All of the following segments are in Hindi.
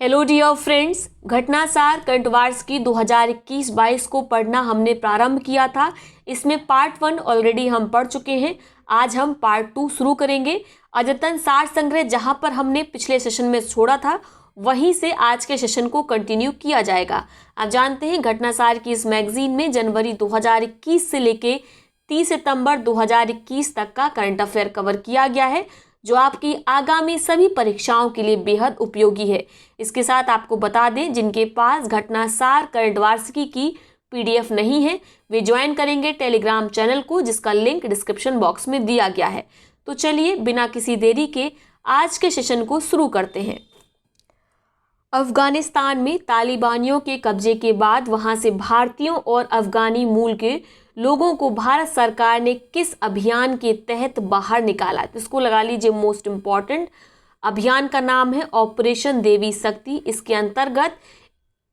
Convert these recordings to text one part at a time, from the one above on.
हेलो डियर फ्रेंड्स, घटनासार कंठवार्षिकी 2021-22 को पढ़ना हमने प्रारंभ किया था। इसमें पार्ट 1 ऑलरेडी हम पढ़ चुके हैं। आज हम पार्ट 2 शुरू करेंगे। अद्यतन सार संग्रह जहां पर हमने पिछले सेशन में छोड़ा था वहीं से आज के सेशन को कंटिन्यू किया जाएगा। आप जानते हैं घटनासार की इस मैगजीन में जनवरी 2021 से लेके 30 सितंबर 2021 तक का करंट अफेयर कवर किया गया है, जो आपकी आगामी सभी परीक्षाओं के लिए बेहद उपयोगी है। इसके साथ आपको बता दें, जिनके पास घटनासार करंट वार्षिकी की पीडीएफ नहीं है वे ज्वाइन करेंगे टेलीग्राम चैनल को, जिसका लिंक डिस्क्रिप्शन बॉक्स में दिया गया है। तो चलिए बिना किसी देरी के आज के सेशन को शुरू करते हैं। अफगानिस्तान में तालिबानियों के कब्जे के बाद वहां से भारतीयों और अफगानी मूल के लोगों को भारत सरकार ने किस अभियान के तहत बाहर निकाला? तो इसको लगा लीजिए मोस्ट इम्पॉर्टेंट। अभियान का नाम है ऑपरेशन देवी शक्ति। इसके अंतर्गत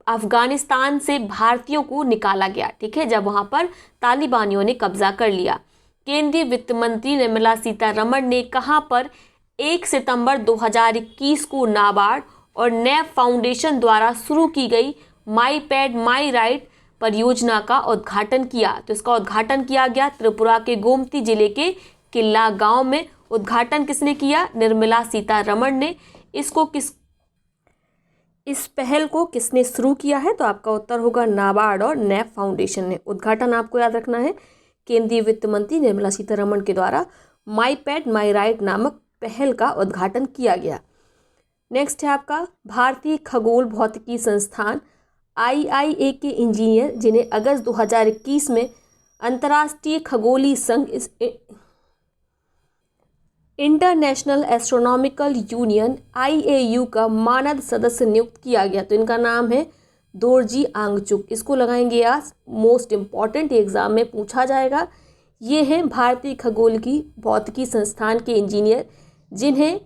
अफगानिस्तान से भारतीयों को निकाला गया, ठीक है, जब वहां पर तालिबानियों ने कब्जा कर लिया। केंद्रीय वित्त मंत्री निर्मला सीतारमण ने कहां पर 1 सितंबर 2021 को नाबार्ड और नैब फाउंडेशन द्वारा शुरू की गई माई पैड माई राइट परियोजना का उद्घाटन किया? तो इसका उद्घाटन किया गया त्रिपुरा के गोमती जिले के किल्ला गांव में। उद्घाटन किसने किया? निर्मला सीतारमण ने। इस पहल को किसने शुरू किया है? तो आपका उत्तर होगा नाबार्ड और नैब फाउंडेशन ने। उद्घाटन आपको याद रखना है, केंद्रीय वित्त मंत्री निर्मला सीतारमण के द्वारा माई पैड माई राइट नामक पहल का उद्घाटन किया गया। नेक्स्ट है आपका भारतीय खगोल भौतिकी संस्थान IIA के इंजीनियर, जिन्हें अगस्त 2021 में अंतर्राष्ट्रीय खगोलीय संघ इंटरनेशनल एस्ट्रोनॉमिकल यूनियन IAU का मानद सदस्य नियुक्त किया गया। तो इनका नाम है दोरजी आंगचुक। इसको लगाएंगे आज, मोस्ट इम्पॉर्टेंट एग्जाम में पूछा जाएगा। ये हैं भारतीय खगोल की भौतिकी संस्थान के इंजीनियर, जिन्हें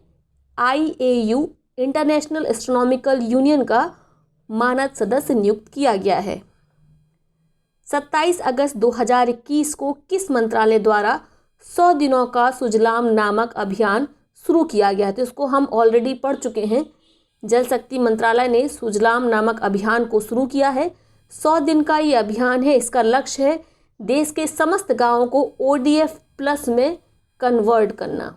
IAU इंटरनेशनल एस्ट्रोनॉमिकल यूनियन का मानद सदस्य नियुक्त किया गया है। 27 अगस्त 2021 को किस मंत्रालय द्वारा 100 दिनों का सुजलाम नामक अभियान शुरू किया गया? तो इसको हम ऑलरेडी पढ़ चुके हैं। जल शक्ति मंत्रालय ने सुजलाम नामक अभियान को शुरू किया है। 100 दिन का ये अभियान है। इसका लक्ष्य है देश के समस्त गांवों को ODF+ में कन्वर्ट करना।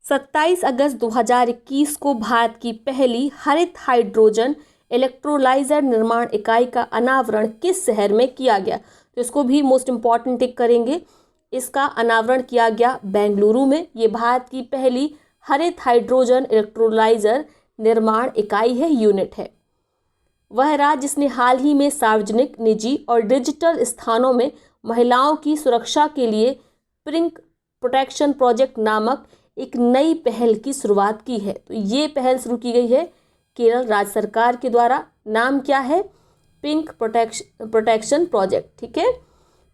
27 अगस्त 2021 को भारत की पहली हरित हाइड्रोजन इलेक्ट्रोलाइजर निर्माण इकाई का अनावरण किस शहर में किया गया? तो इसको भी मोस्ट इम्पॉर्टेंट टिक करेंगे। इसका अनावरण किया गया बेंगलुरु में। ये भारत की पहली हरित हाइड्रोजन इलेक्ट्रोलाइजर निर्माण इकाई है, यूनिट है। वह राज्य जिसने हाल ही में सार्वजनिक, निजी और डिजिटल स्थानों में महिलाओं की सुरक्षा के लिए पिंक प्रोटेक्शन प्रोजेक्ट नामक एक नई पहल की शुरुआत की है। तो ये पहल शुरू की गई है केरल राज्य सरकार के द्वारा। नाम क्या है? पिंक प्रोटेक्शन प्रोजेक्ट, ठीक है।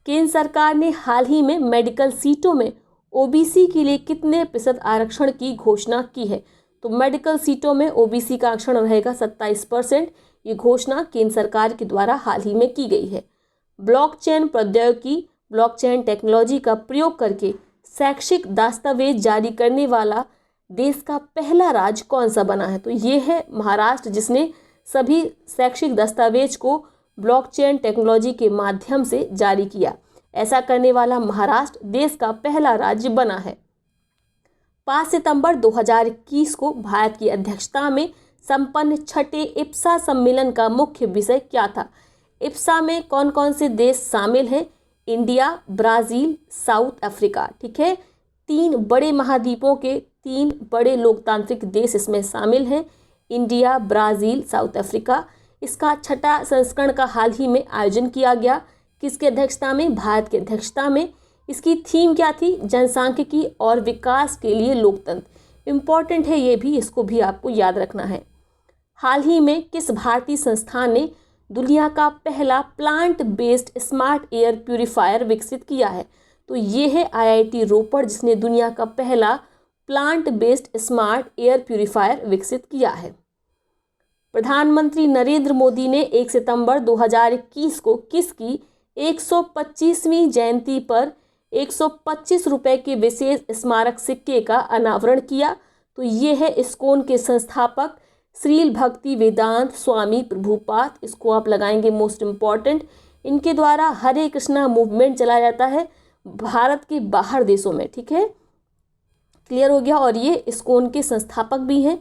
केंद्र सरकार ने हाल ही में मेडिकल सीटों में OBC के लिए कितने % आरक्षण की घोषणा की है? तो मेडिकल सीटों में OBC का आरक्षण रहेगा 27%। ये घोषणा केंद्र सरकार के द्वारा हाल ही में की गई है। ब्लॉकचेन प्रौद्योगिकी, ब्लॉकचेन टेक्नोलॉजी का प्रयोग करके शैक्षिक दस्तावेज जारी करने वाला देश का पहला राज्य कौन सा बना है? तो ये है महाराष्ट्र, जिसने सभी शैक्षिक दस्तावेज को ब्लॉकचेन टेक्नोलॉजी के माध्यम से जारी किया। ऐसा करने वाला महाराष्ट्र देश का पहला राज्य बना है। 5 सितंबर 2021 को भारत की अध्यक्षता में संपन्न छठे IPSA सम्मेलन का मुख्य विषय क्या था? IPSA में कौन कौन से देश शामिल हैं? इंडिया, ब्राज़ील, साउथ अफ्रीका, ठीक है। 3 बड़े महाद्वीपों के 3 बड़े लोकतांत्रिक देश इसमें शामिल हैं, इंडिया, ब्राज़ील, साउथ अफ्रीका। इसका छठा संस्करण का हाल ही में आयोजन किया गया। किसकी अध्यक्षता में? भारत की अध्यक्षता में। इसकी थीम क्या थी? जनसांख्यिकी और विकास के लिए लोकतंत्र। इम्पॉर्टेंट है ये भी, इसको भी आपको याद रखना है। हाल ही में किस भारतीय संस्थान ने दुनिया का पहला plant based smart air purifier विकसित किया है? तो ये है IIT रोपड़, जिसने दुनिया का पहला plant based smart air purifier विकसित किया है। प्रधानमंत्री नरेंद्र मोदी ने 1 सितंबर 2021 को किसकी 125वीं जयंती पर 125 रुपये के विशेष स्मारक सिक्के का अनावरण किया? तो ये है इस्कॉन के संस्थापक श्रील भक्ति वेदांत स्वामी प्रभुपाद, इसको आप लगाएंगे मोस्ट इम्पॉर्टेंट। इनके द्वारा हरे कृष्णा मूवमेंट चलाया जाता है भारत के बाहर देशों में, ठीक है, क्लियर हो गया। और ये इस्कॉन के संस्थापक भी हैं।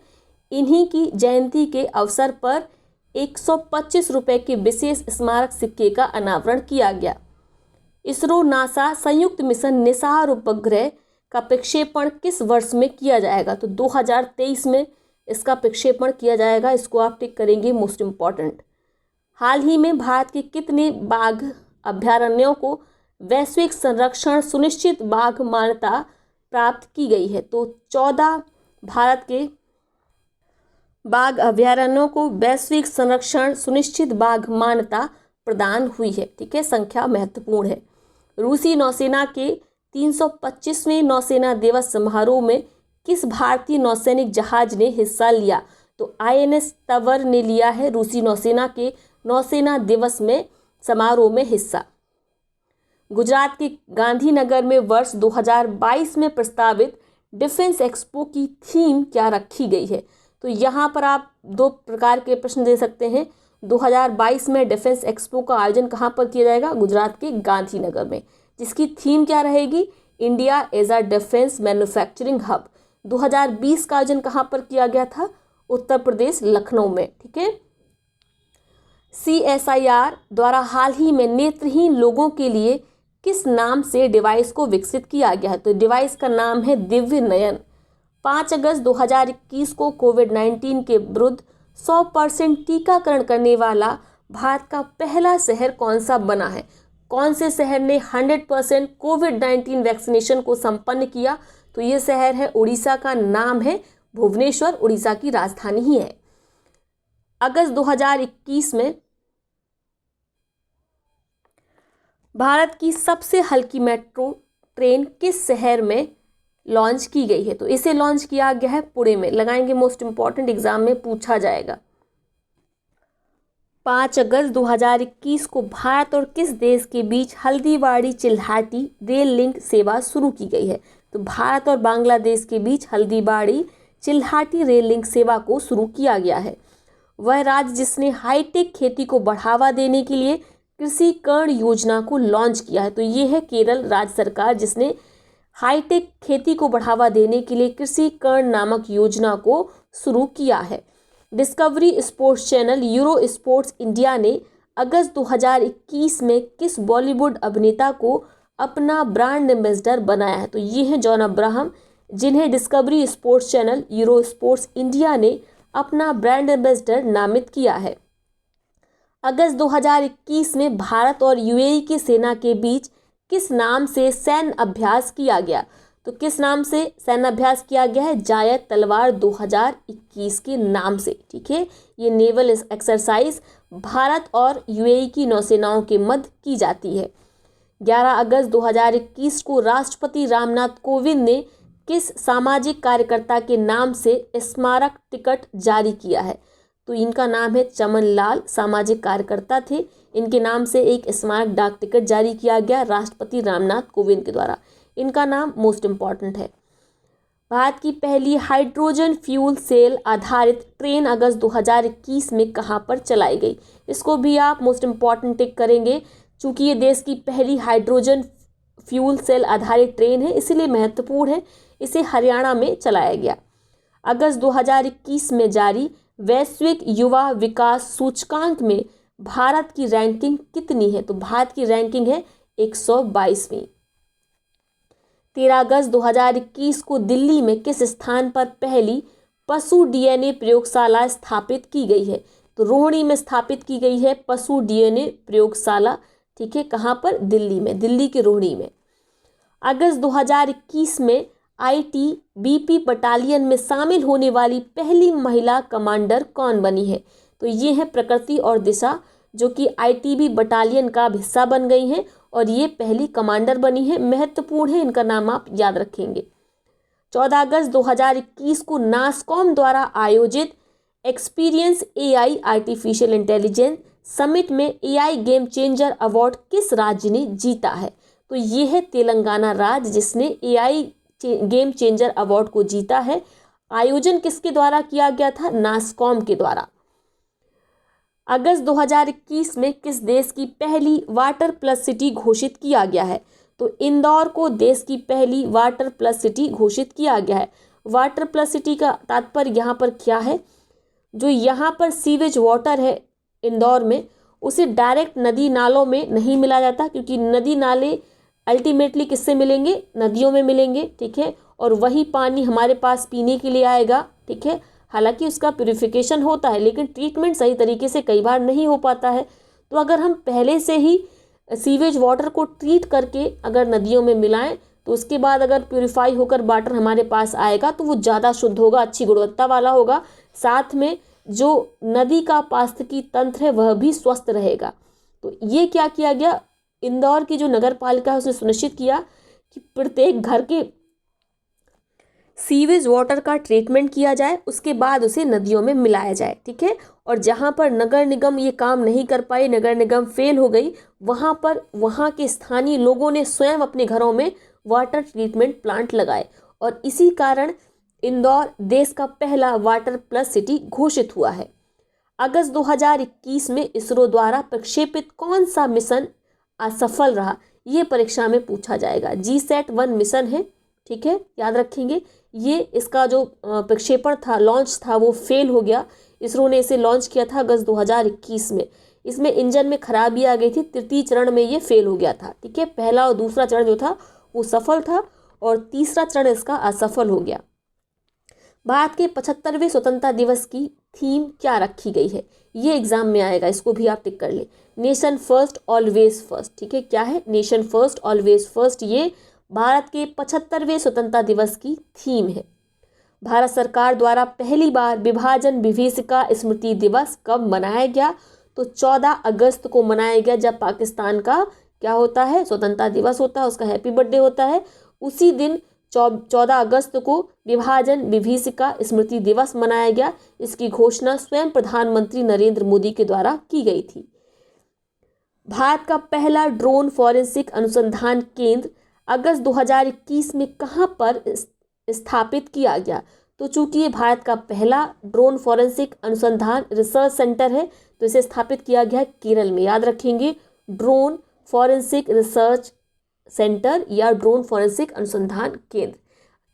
इन्हीं की जयंती के अवसर पर 125 रुपये के विशेष स्मारक सिक्के का अनावरण किया गया। इसरो नासा संयुक्त मिशन निसार उपग्रह का प्रक्षेपण किस वर्ष में किया जाएगा? तो 2023 में इसका प्रक्षेपण किया जाएगा, इसको आप टिक करेंगे मोस्ट इम्पॉर्टेंट। हाल ही में भारत के कितने बाघ अभयारण्यों को वैश्विक संरक्षण सुनिश्चित बाघ मान्यता प्राप्त की गई है? तो 14 भारत के बाघ अभयारण्यों को वैश्विक संरक्षण सुनिश्चित बाघ मान्यता प्रदान हुई है, ठीक है, संख्या महत्वपूर्ण है। रूसी नौसेना के 325वें नौसेना दिवस समारोह में किस भारतीय नौसैनिक जहाज ने हिस्सा लिया? तो INS तवर ने लिया है रूसी नौसेना के नौसेना दिवस में समारोह में हिस्सा। गुजरात के गांधीनगर में वर्ष 2022 में प्रस्तावित डिफेंस एक्सपो की थीम क्या रखी गई है? तो यहाँ पर आप दो प्रकार के प्रश्न दे सकते हैं। 2022 में डिफेंस एक्सपो का आयोजन कहाँ पर किया जाएगा? गुजरात के गांधीनगर में, जिसकी थीम क्या रहेगी? India as a defence manufacturing hub. 2020 का आयोजन कहाँ पर किया गया था? उत्तर प्रदेश लखनऊ में, ठीक है। CSIR द्वारा हाल ही में नेत्रहीन लोगों के लिए किस नाम से डिवाइस को विकसित किया गया है? तो डिवाइस का नाम है दिव्य नयन। 5 अगस्त 2021 को कोविड-19 के विरुद्ध 100% टीकाकरण करने वाला भारत का पहला शहर कौन सा बना है? कौन से शहर ने 100% कोविड-19 वैक्सीनेशन को संपन्न किया? तो ये शहर है उड़ीसा का नाम है भुवनेश्वर, उड़ीसा की राजधानी ही है। अगस्त 2021 में भारत की सबसे हल्की मेट्रो ट्रेन किस शहर में लॉन्च की गई है? तो इसे लॉन्च किया गया है पुणे में, लगाएंगे मोस्ट इंपॉर्टेंट, एग्जाम में पूछा जाएगा। 5 अगस्त 2021 को भारत और किस देश के बीच हल्दीबाड़ी चिल्हाटी रेल लिंक सेवा शुरू की गई है? तो भारत और बांग्लादेश के बीच हल्दीबाड़ी चिल्हाटी रेल लिंक सेवा को शुरू किया गया है। वह राज्य जिसने हाईटेक खेती को बढ़ावा देने के लिए कृषि कर्ण योजना को लॉन्च किया है, तो ये है केरल राज्य सरकार, जिसने हाईटेक खेती को बढ़ावा देने के लिए कृषि कर्ण नामक योजना को शुरू किया है। Discovery sports channel euro sports India ने अगस्त 2021 में किस बॉलीवुड अभिनेता को अपना ब्रांड एम्बेसडर बनाया है? तो ये है जॉन अब्राहम, जिन्हें discovery sports channel euro sports India ने अपना ब्रांड एम्बेसडर नामित किया है। अगस्त 2021 में भारत और UAE की सेना के बीच किस नाम से सैन्य अभ्यास किया गया? तो किस नाम से सैन्य अभ्यास किया गया है? जायद तलवार 2021 के नाम से, ठीक है। ये नेवल एक्सरसाइज भारत और UAE की नौसेनाओं के मध्य की जाती है। 11 अगस्त 2021 को राष्ट्रपति रामनाथ कोविंद ने किस सामाजिक कार्यकर्ता के नाम से स्मारक टिकट जारी किया है? तो इनका नाम है चमन लाल, सामाजिक कार्यकर्ता थे। इनके नाम से एक स्मारक डाक टिकट जारी किया गया राष्ट्रपति रामनाथ कोविंद के द्वारा। इनका नाम मोस्ट इम्पॉर्टेंट है। भारत की पहली हाइड्रोजन फ्यूल सेल आधारित ट्रेन अगस्त 2021 में कहाँ पर चलाई गई? इसको भी आप मोस्ट इम्पॉर्टेंट टिक करेंगे, चूँकि ये देश की पहली हाइड्रोजन फ्यूल सेल आधारित ट्रेन है, इसीलिए महत्वपूर्ण है। इसे हरियाणा में चलाया गया। अगस्त 2021 में जारी वैश्विक युवा विकास सूचकांक में भारत की रैंकिंग कितनी है? तो भारत की रैंकिंग है 122वीं। 13 अगस्त 2021 को दिल्ली में किस स्थान पर पहली पशु DNA प्रयोगशाला स्थापित की गई है? तो रोहिणी में स्थापित की गई है पशु DNA प्रयोगशाला, ठीक है। कहाँ पर? दिल्ली में, दिल्ली के रोहिणी में। अगस्त 2021 में ITBP बटालियन में शामिल होने वाली पहली महिला कमांडर कौन बनी है? तो ये है प्रकृति और दिशा, जो कि ITB बटालियन का हिस्सा बन गई हैं और ये पहली कमांडर बनी है। महत्वपूर्ण है, इनका नाम आप याद रखेंगे। 14 अगस्त 2021 को नासकॉम द्वारा आयोजित experience AI artificial intelligence summit में AI गेम चेंजर अवार्ड किस राज्य ने जीता है? तो ये है तेलंगाना राज्य, जिसने AI गेम चेंजर अवार्ड को जीता है। आयोजन किसके द्वारा किया गया था? नासकॉम के द्वारा। अगस्त 2021 में किस देश की पहली वाटर प्लस सिटी घोषित किया गया है? तो इंदौर को देश की पहली वाटर प्लस सिटी घोषित किया गया है। वाटर प्लस सिटी का तात्पर्य यहाँ पर क्या है? जो यहाँ पर सीवेज वाटर है इंदौर में, उसे डायरेक्ट नदी नालों में नहीं मिला जाता, क्योंकि नदी नाले अल्टीमेटली किससे मिलेंगे? नदियों में मिलेंगे, ठीक है। और वही पानी हमारे पास पीने के लिए आएगा, ठीक है। हालांकि उसका प्यूरिफिकेशन होता है, लेकिन ट्रीटमेंट सही तरीके से कई बार नहीं हो पाता है। तो अगर हम पहले से ही सीवेज वाटर को ट्रीट करके अगर नदियों में मिलाएं, तो उसके बाद अगर प्यूरिफाई होकर वाटर हमारे पास आएगा तो वो ज़्यादा शुद्ध होगा, अच्छी गुणवत्ता वाला होगा। साथ में जो नदी का पारिस्थितिकी तंत्र है वह भी स्वस्थ रहेगा। तो ये क्या किया गया? इंदौर की जो नगर पालिका है उसने सुनिश्चित किया कि प्रत्येक घर के सीवेज वाटर का ट्रीटमेंट किया जाए, उसके बाद उसे नदियों में मिलाया जाए, ठीक है। और जहाँ पर नगर निगम ये काम नहीं कर पाई, नगर निगम फेल हो गई, वहाँ पर वहाँ के स्थानीय लोगों ने स्वयं अपने घरों में वाटर ट्रीटमेंट प्लांट लगाए, और इसी कारण इंदौर देश का पहला वाटर प्लस सिटी घोषित हुआ है। अगस्त 2021 में इसरो द्वारा प्रक्षेपित कौन सा मिशन असफल रहा? ये परीक्षा में पूछा जाएगा। GSAT-1 मिशन है, ठीक है, याद रखेंगे। ये इसका जो प्रक्षेपण था, लॉन्च था, वो फेल हो गया। इसरो ने इसे लॉन्च किया था अगस्त 2021 में। इसमें इंजन में खराबी आ गई थी, तृतीय चरण में ये फेल हो गया था, ठीक है। पहला और दूसरा चरण जो था वो सफल था, और तीसरा चरण इसका असफल हो गया। भारत के 75वें स्वतंत्रता दिवस की थीम क्या रखी गई है? ये एग्जाम में आएगा, इसको भी आप टिक कर ले। नेशन फर्स्ट ऑलवेज फर्स्ट, ठीक है। क्या है? Nation first always first. ये भारत के 75वें स्वतंत्रता दिवस की थीम है। भारत सरकार द्वारा पहली बार विभाजन विभीषिका स्मृति दिवस कब मनाया गया? तो 14 अगस्त को मनाया गया, जब पाकिस्तान का क्या होता है? स्वतंत्रता दिवस होता है, उसका हैप्पी बर्थडे होता है। उसी दिन 14 अगस्त को विभाजन विभीषिका स्मृति दिवस मनाया गया। इसकी घोषणा स्वयं प्रधानमंत्री नरेंद्र मोदी के द्वारा की गई थी। भारत का पहला ड्रोन फॉरेंसिक अनुसंधान केंद्र अगस्त 2021 में कहाँ पर स्थापित किया गया? तो चूंकि ये भारत का पहला ड्रोन फॉरेंसिक अनुसंधान रिसर्च सेंटर है, तो इसे स्थापित किया गया है केरल में। याद रखेंगे, ड्रोन फॉरेंसिक रिसर्च सेंटर या ड्रोन फॉरेंसिक अनुसंधान केंद्र,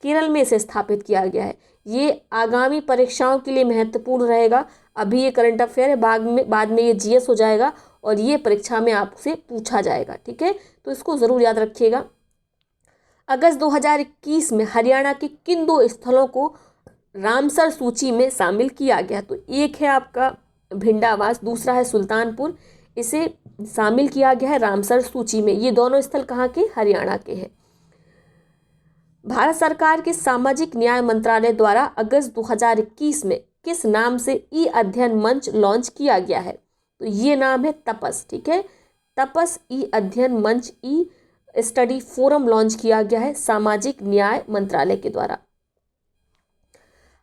केरल में इसे स्थापित किया गया है। ये आगामी परीक्षाओं के लिए महत्वपूर्ण रहेगा। अभी ये करंट अफेयर है, बाद में ये GS हो जाएगा, और ये परीक्षा में आपसे पूछा जाएगा, ठीक है। तो इसको ज़रूर याद रखिएगा। अगस्त 2021 में हरियाणा के किन 2 स्थलों को रामसर सूची में शामिल किया गया? तो एक है आपका भिंडावास, दूसरा है सुल्तानपुर। इसे शामिल किया गया है रामसर सूची में। ये दोनों स्थल कहाँ के? हरियाणा के हैं। भारत सरकार के सामाजिक न्याय मंत्रालय द्वारा अगस्त 2021 में किस नाम से ई अध्ययन मंच लॉन्च किया गया है? तो ये नाम है तपस, ठीक है। तपस ई अध्ययन मंच, ई स्टडी फोरम लॉन्च किया गया है सामाजिक न्याय मंत्रालय के द्वारा।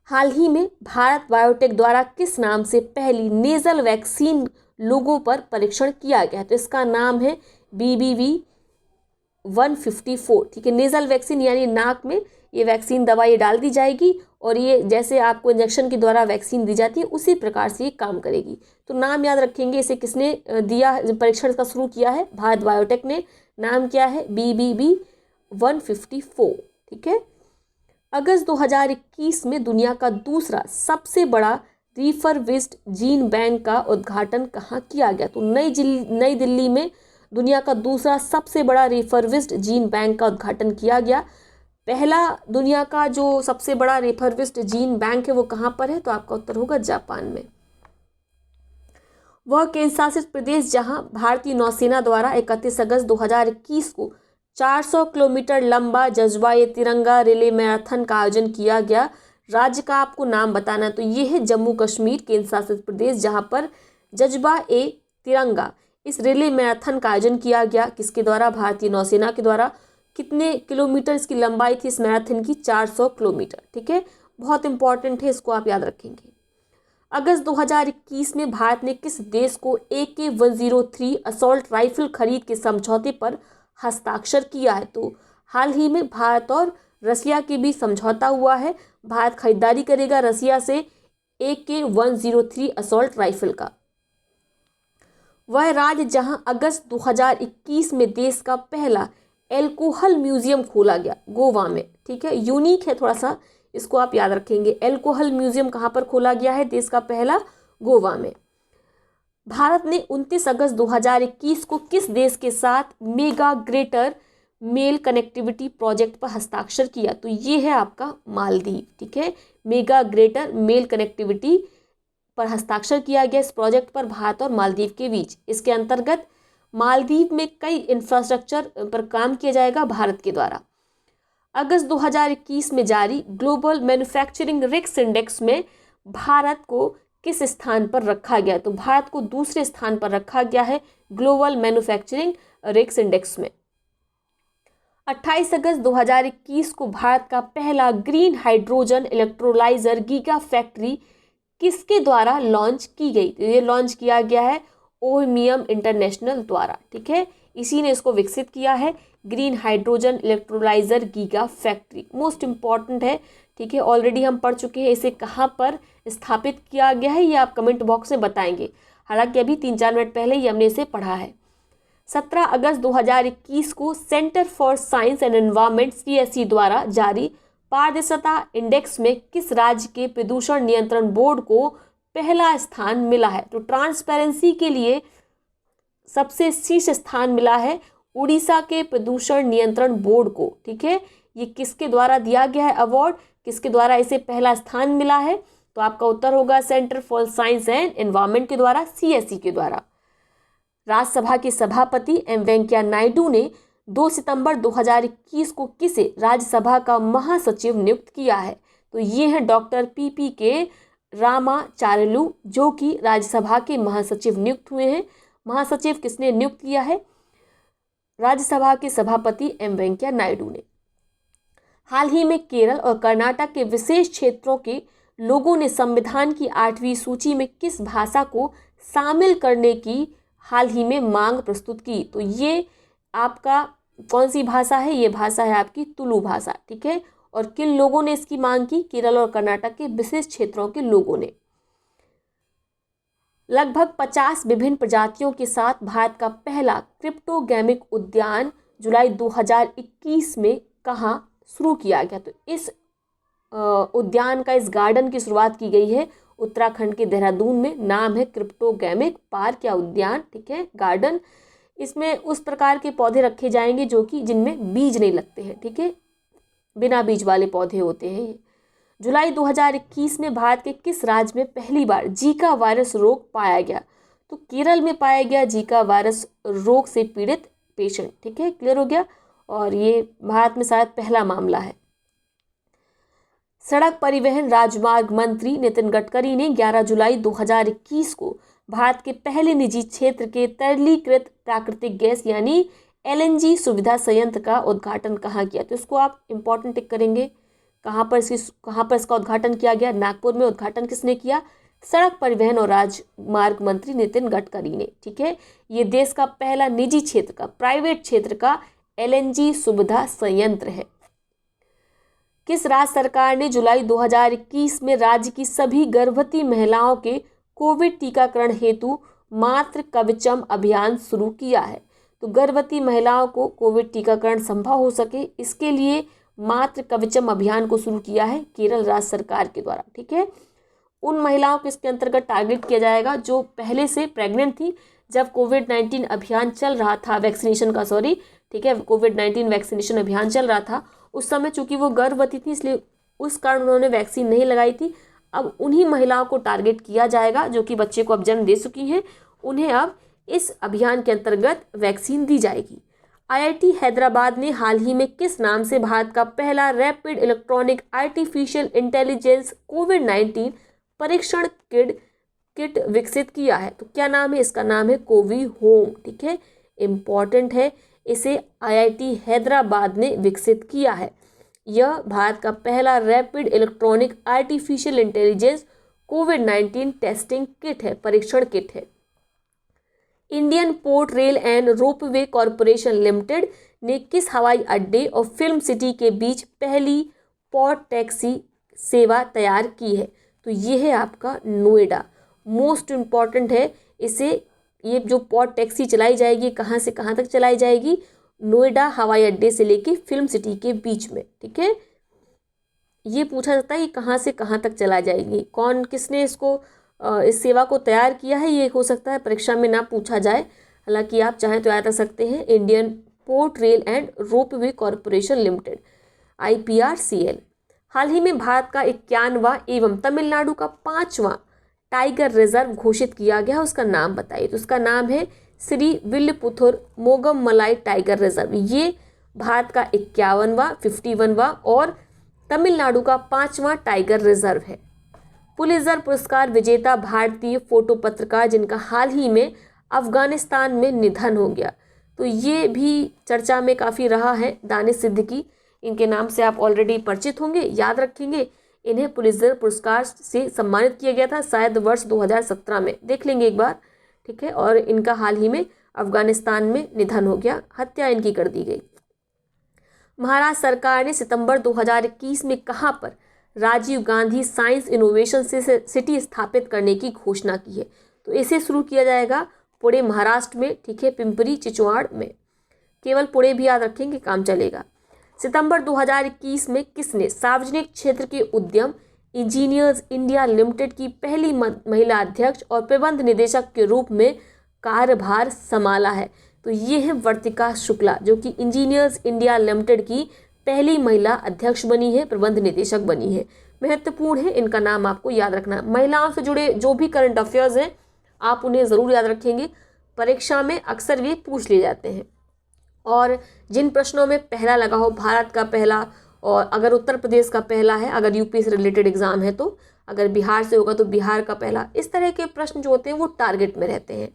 हाल ही में भारत बायोटेक द्वारा किस नाम से पहली नेजल वैक्सीन लोगों पर परीक्षण किया गया? तो इसका नाम है BBV-154, ठीक है। नेजल वैक्सीन यानी नाक में ये वैक्सीन दवाई डाल दी जाएगी, और ये जैसे आपको इंजेक्शन के द्वारा वैक्सीन दी जाती है उसी प्रकार से ये काम करेगी। तो नाम याद रखेंगे। इसे किसने दिया, परीक्षण का शुरू किया है? भारत बायोटेक ने। नाम क्या है? BBV-154, ठीक है। अगस्त 2021 में दुनिया का दूसरा सबसे बड़ा रिफर्बिश्ड जीन बैंक का उद्घाटन कहाँ किया गया? तो नई दिल्ली में दुनिया का दूसरा सबसे बड़ा रिफर्बिश्ड जीन बैंक का उद्घाटन किया गया। पहला दुनिया का जो सबसे बड़ा रिफर्बिश्ड जीन बैंक है वो कहाँ पर है? तो आपका उत्तर होगा जापान में। वह केंद्र शासित प्रदेश जहां भारतीय नौसेना द्वारा 31 अगस्त 2021 को 400 किलोमीटर लंबा जज्बा-ए-तिरंगा रिले मैराथन का आयोजन किया गया। राज्य का आपको नाम बताना है, तो ये है जम्मू कश्मीर केंद्र शासित प्रदेश, जहां पर जज्बा-ए-तिरंगा इस रिले मैराथन का आयोजन किया गया। किसके द्वारा? भारतीय नौसेना के द्वारा। कितने किलोमीटर इसकी लंबाई थी इस मैराथन की? 400 किलोमीटर, ठीक है। बहुत इंपॉर्टेंट है, इसको आप याद रखेंगे। अगस्त 2021 में भारत ने किस देश को AK-103 असॉल्ट राइफल खरीद के समझौते पर हस्ताक्षर किया है? तो हाल ही में भारत और रसिया के बीच समझौता हुआ है। भारत खरीदारी करेगा रसिया से AK-103 असॉल्ट राइफल का। वह राज्य जहां अगस्त 2021 में देश का पहला एल्कोहल म्यूजियम खोला गया, गोवा में। ठीक है, यूनिक है थोड़ा सा, इसको आप याद रखेंगे। एल्कोहल म्यूजियम कहाँ पर खोला गया है? देश का पहला गोवा में। भारत ने 29 अगस्त 2021 को किस देश के साथ mega greater Male connectivity project पर हस्ताक्षर किया? तो ये है आपका मालदीव। ठीक है, मेगा ग्रेटर मेल कनेक्टिविटी पर हस्ताक्षर किया गया इस प्रोजेक्ट पर भारत और मालदीव के बीच। इसके अंतर्गत मालदीव में कई इंफ्रास्ट्रक्चर पर काम किया जाएगा भारत के द्वारा। अगस्त 2021 में जारी ग्लोबल मैन्युफैक्चरिंग रिस्क इंडेक्स में भारत को किस स्थान पर रखा गया? तो भारत को दूसरे स्थान पर रखा गया है ग्लोबल मैन्युफैक्चरिंग रिस्क इंडेक्स में। 28 अगस्त 2021 को भारत का पहला green hydrogen electrolyser giga factory किसके द्वारा लॉन्च की गई? तो ये लॉन्च किया गया है ओहमियम इंटरनेशनल द्वारा। ठीक है, इसी ने इसको विकसित किया है, green hydrogen electrolyser giga factory. Most important है। ठीक है, ऑलरेडी हम पढ़ चुके हैं इसे कहाँ पर स्थापित किया गया है, ये आप कमेंट बॉक्स में बताएंगे। हालांकि अभी 3-4 मिनट पहले ही हमने इसे पढ़ा है। 17 अगस्त 2021 को centre for science and environment CSE द्वारा जारी पारदर्शिता इंडेक्स में किस राज्य के प्रदूषण नियंत्रण बोर्ड को पहला स्थान मिला है? तो ट्रांसपेरेंसी के लिए सबसे शीर्ष स्थान मिला है उड़ीसा के प्रदूषण नियंत्रण बोर्ड को। ठीक है, ये किसके द्वारा दिया गया है अवार्ड, किसके द्वारा इसे पहला स्थान मिला है? तो आपका उत्तर होगा centre for science and environment के द्वारा, CSE के द्वारा। राज्यसभा के सभापति एम वेंकैया नायडू ने 2 सितंबर 2021 को किसे राज्यसभा का महासचिव नियुक्त किया है? तो ये है डॉक्टर PPK रामाचार्यलू, जो कि राज्यसभा के महासचिव नियुक्त हुए हैं। महासचिव किसने नियुक्त किया है? राज्यसभा के सभापति एम वेंकैया नायडू ने। हाल ही में केरल और कर्नाटक के विशेष क्षेत्रों के लोगों ने संविधान की 8वीं सूची में किस भाषा को शामिल करने की हाल ही में मांग प्रस्तुत की? तो ये आपका कौन सी भाषा है? ये भाषा है आपकी तुलु भाषा। ठीक है, और किन लोगों ने इसकी मांग की? केरल और कर्नाटक के विशेष क्षेत्रों के लोगों ने। लगभग 50 विभिन्न प्रजातियों के साथ भारत का पहला क्रिप्टोगैमिक उद्यान जुलाई 2021 में कहाँ शुरू किया गया? तो इस उद्यान का, इस गार्डन की शुरुआत की गई है उत्तराखंड के देहरादून में। नाम है क्रिप्टोगैमिक पार्क या उद्यान। ठीक है, गार्डन। इसमें उस प्रकार के पौधे रखे जाएंगे जो कि जिनमें बीज नहीं लगते हैं। ठीक है, बिना बीज वाले पौधे होते हैं ये। जुलाई 2021 में भारत के किस राज्य में पहली बार जीका वायरस रोग पाया गया? तो केरल में पाया गया जीका वायरस रोग से पीड़ित पेशेंट। ठीक है, क्लियर हो गया। और ये भारत में शायद पहला मामला है। सड़क परिवहन राजमार्ग मंत्री नितिन गडकरी ने 11 जुलाई 2021 को भारत के पहले निजी क्षेत्र के तरलीकृत प्राकृतिक गैस यानी LNG सुविधा संयंत्र का उद्घाटन कहाँ किया? तो इसको आप इंपॉर्टेंट टिक करेंगे। कहाँ पर इसका उद्घाटन किया गया? नागपुर में। उद्घाटन किसने किया? सड़क परिवहन और राजमार्ग मंत्री नितिन गडकरी ने। ठीक है, ये देश का पहला निजी क्षेत्र का, प्राइवेट क्षेत्र का LNG सुविधा संयंत्र है। किस राज्य सरकार ने जुलाई 2021 में राज्य की सभी गर्भवती महिलाओं के कोविड टीकाकरण हेतु मातृ कवचम अभियान शुरू किया है? तो गर्भवती महिलाओं को कोविड टीकाकरण संभव हो सके, इसके लिए मातृ कवचम अभियान को शुरू किया है केरल राज्य सरकार के द्वारा। ठीक है, उन महिलाओं को इसके अंतर्गत टारगेट किया जाएगा जो पहले से प्रेग्नेंट थी जब कोविड-19 अभियान चल रहा था, वैक्सीनेशन का, सॉरी। ठीक है, कोविड-19 वैक्सीनेशन अभियान चल रहा था उस समय, चूंकि वो गर्भवती थी इसलिए उस कारण उन्होंने वैक्सीन नहीं लगाई थी। अब उन्हीं महिलाओं को टारगेट किया जाएगा जो कि बच्चे को अब जन्म दे चुकी हैं, उन्हें अब इस अभियान के अंतर्गत वैक्सीन दी जाएगी। IIT हैदराबाद ने हाल ही में किस नाम से भारत का पहला रैपिड इलेक्ट्रॉनिक आर्टिफिशियल इंटेलिजेंस कोविड-19 परीक्षण किट विकसित किया है? तो क्या नाम है इसका? नाम है कोवी होम। ठीक है, इंपॉर्टेंट है, इसे IIT हैदराबाद ने विकसित किया है। यह भारत का पहला रैपिड इलेक्ट्रॉनिक आर्टिफिशियल इंटेलिजेंस कोविड-19 टेस्टिंग किट है, परीक्षण किट है। Indian port rail and ropeway corporation limited ने किस हवाई अड्डे और फिल्म सिटी के बीच पहली पॉड टैक्सी सेवा तैयार की है? तो ये है आपका नोएडा। मोस्ट इम्पॉर्टेंट है इसे। ये जो पॉड टैक्सी चलाई जाएगी कहाँ से कहाँ तक चलाई जाएगी? नोएडा हवाई अड्डे से लेके फिल्म सिटी के बीच में, ठीक है। ये पूछा जाता है कि कहाँ से कहाँ तक चलाई जाएगी, कौन किसने इसको इस सेवा को तैयार किया है। ये हो सकता है परीक्षा में ना पूछा जाए, हालांकि आप चाहें तो याद रख सकते हैं। Indian port rail and ropeway corporation limited, IPRCL। हाल ही में भारत का 51वां एवं तमिलनाडु का 5वां टाइगर रिजर्व घोषित किया गया, उसका नाम बताइए। तो उसका नाम है श्री विल्लपुथुर मोगमलाई टाइगर रिजर्व। ये भारत का 51वां और तमिलनाडु का 5वां टाइगर रिजर्व है। पुलित्जर पुरस्कार विजेता भारतीय फोटो पत्रकार जिनका हाल ही में अफगानिस्तान में निधन हो गया, तो ये भी चर्चा में काफ़ी रहा है। दानिश सिद्दीकी, इनके नाम से आप ऑलरेडी परिचित होंगे, याद रखेंगे। इन्हें पुलित्जर पुरस्कार से सम्मानित किया गया था शायद वर्ष 2017 में, देख लेंगे एक बार, ठीक है। और इनका हाल ही में अफगानिस्तान में निधन हो गया, हत्या इनकी कर दी गई। महाराष्ट्र सरकार ने सितंबर 2021 में कहाँ पर Rajiv Gandhi science innovation city स्थापित करने की घोषणा की है? तो इसे शुरू किया जाएगा पुणे महाराष्ट्र में, ठीक है, पिंपरी चिचवाड़ में। केवल पुणे भी याद रखेंगे, काम चलेगा। सितंबर 2021 में किसने सार्वजनिक क्षेत्र के उद्यम इंजीनियर्स इंडिया लिमिटेड की पहली महिला अध्यक्ष और प्रबंध निदेशक के रूप में कार्यभार संभाला है? तो ये है वर्तिका शुक्ला, जो कि इंजीनियर्स इंडिया लिमिटेड की पहली महिला अध्यक्ष बनी है, प्रबंध निदेशक बनी है। महत्वपूर्ण है, इनका नाम आपको याद रखना। महिलाओं से जुड़े जो भी करंट अफेयर्स हैं आप उन्हें ज़रूर याद रखेंगे, परीक्षा में अक्सर वे पूछ लिए जाते हैं। और जिन प्रश्नों में पहला लगा हो, भारत का पहला, और अगर उत्तर प्रदेश का पहला है, अगर यूपी से रिलेटेड एग्जाम है तो, अगर बिहार से होगा तो बिहार का पहला, इस तरह के प्रश्न जो होते हैं वो टारगेट में रहते हैं।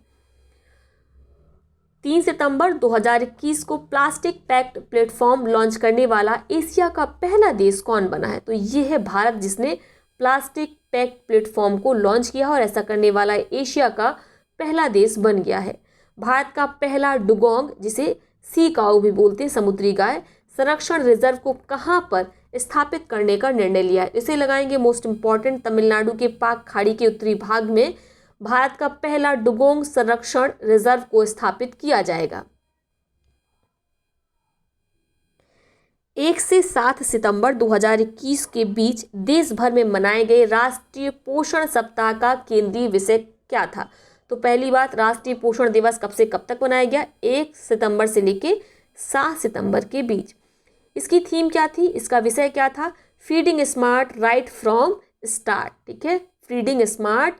3 सितंबर 2021 को प्लास्टिक पैक्ड प्लेटफॉर्म लॉन्च करने वाला एशिया का पहला देश कौन बना है? तो ये है भारत, जिसने प्लास्टिक पैक्ड प्लेटफॉर्म को लॉन्च किया और ऐसा करने वाला एशिया का पहला देश बन गया है। भारत का पहला डुगोंग, जिसे सी काऊ भी बोलते हैं, समुद्री गाय संरक्षण रिजर्व को कहाँ पर स्थापित करने का निर्णय लिया है? इसे लगाएंगे मोस्ट इंपॉर्टेंट, तमिलनाडु के पाक खाड़ी के उत्तरी भाग में भारत का पहला डुगोंग संरक्षण रिजर्व को स्थापित किया जाएगा। 1 से 7 सितंबर 2021 के बीच देश भर में मनाए गए राष्ट्रीय पोषण सप्ताह का केंद्रीय विषय क्या था? तो पहली बात, राष्ट्रीय पोषण दिवस कब से कब तक मनाया गया? 1 सितंबर से लेके 7 सितंबर के बीच। इसकी थीम क्या थी, इसका विषय क्या था? Feeding smart right from start, ठीक है, feeding smart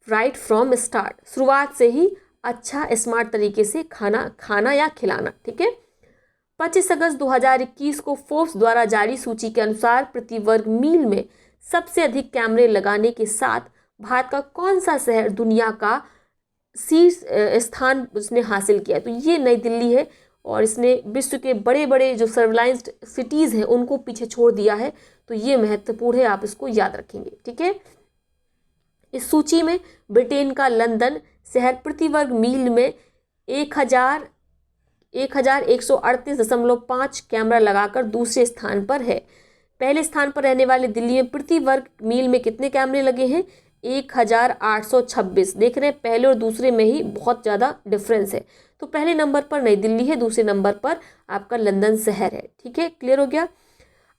right from start, शुरुआत से ही अच्छा स्मार्ट तरीके से खाना या खिलाना, ठीक है। 25 अगस्त 2021 को फोर्ब्स द्वारा जारी सूची के अनुसार प्रति वर्ग मील में सबसे अधिक कैमरे लगाने के साथ भारत का कौन सा शहर दुनिया का शीर्ष स्थान उसने हासिल किया? तो ये नई दिल्ली है, और इसने विश्व के बड़े बड़े जो सर्विलाइज्ड सिटीज़ हैं उनको पीछे छोड़ दिया है। तो ये महत्वपूर्ण है, आप इसको याद रखेंगे, ठीक है। इस सूची में ब्रिटेन का लंदन शहर प्रति वर्ग मील में 1138.5 कैमरा लगाकर दूसरे स्थान पर है। पहले स्थान पर रहने वाले दिल्ली में प्रति वर्ग मील में कितने कैमरे लगे हैं? 1826। देख रहे हैं, पहले और दूसरे में ही बहुत ज़्यादा डिफरेंस है। तो पहले नंबर पर नई दिल्ली है, दूसरे नंबर पर आपका लंदन शहर है, ठीक है, क्लियर हो गया।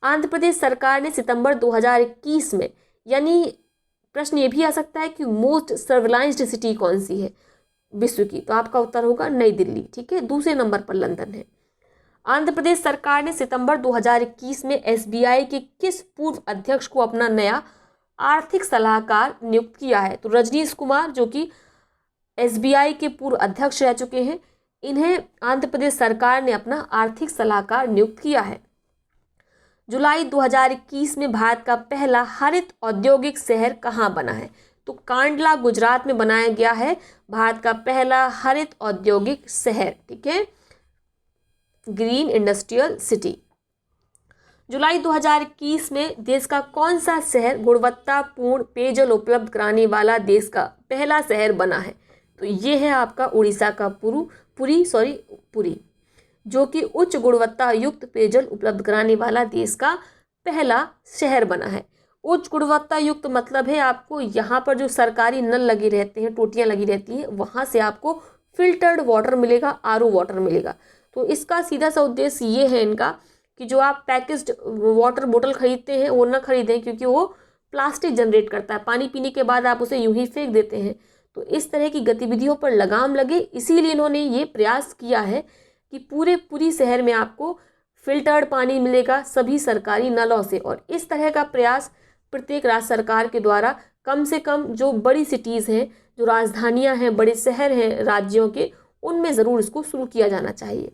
आंध्र प्रदेश सरकार ने सितंबर 2021 में, यानी प्रश्न ये भी आ सकता है कि मोस्ट सर्विलाइज्ड सिटी कौन सी है विश्व की? तो आपका उत्तर होगा नई दिल्ली, ठीक है, दूसरे नंबर पर लंदन है। आंध्र प्रदेश सरकार ने सितंबर 2021 में SBI के किस पूर्व अध्यक्ष को अपना नया आर्थिक सलाहकार नियुक्त किया है? तो रजनीश कुमार, जो कि SBI के पूर्व अध्यक्ष रह चुके हैं, इन्हें आंध्र प्रदेश सरकार ने अपना आर्थिक सलाहकार नियुक्त किया है। जुलाई 2021 में भारत का पहला हरित औद्योगिक शहर कहाँ बना है? तो कांडला गुजरात में बनाया गया है भारत का पहला हरित औद्योगिक शहर, ठीक है, ग्रीन इंडस्ट्रियल सिटी। जुलाई 2021 में देश का कौन सा शहर गुणवत्तापूर्ण पेयजल उपलब्ध कराने वाला देश का पहला शहर बना है? तो ये है आपका उड़ीसा का पुरी। जो कि उच्च गुणवत्ता युक्त पेयजल उपलब्ध कराने वाला देश का पहला शहर बना है। उच्च गुणवत्ता युक्त मतलब है आपको यहाँ पर जो सरकारी नल लगे रहते हैं, टोटियाँ लगी रहती हैं, वहाँ से आपको फिल्टर्ड वाटर मिलेगा, आरओ वाटर मिलेगा। तो इसका सीधा सा उद्देश्य ये है इनका कि जो आप पैकेज्ड वाटर बोतल खरीदते हैं वो ना खरीदें, क्योंकि वो प्लास्टिक जनरेट करता है, पानी पीने के बाद आप उसे यूं ही फेंक देते हैं। तो इस तरह की गतिविधियों पर लगाम लगे, इसीलिए इन्होंने ये प्रयास किया है कि पूरी शहर में आपको फिल्टर्ड पानी मिलेगा सभी सरकारी नलों से। और इस तरह का प्रयास प्रत्येक राज्य सरकार के द्वारा कम से कम जो बड़ी सिटीज़ हैं, जो राजधानियां हैं, बड़े शहर हैं राज्यों के, उनमें ज़रूर इसको शुरू किया जाना चाहिए।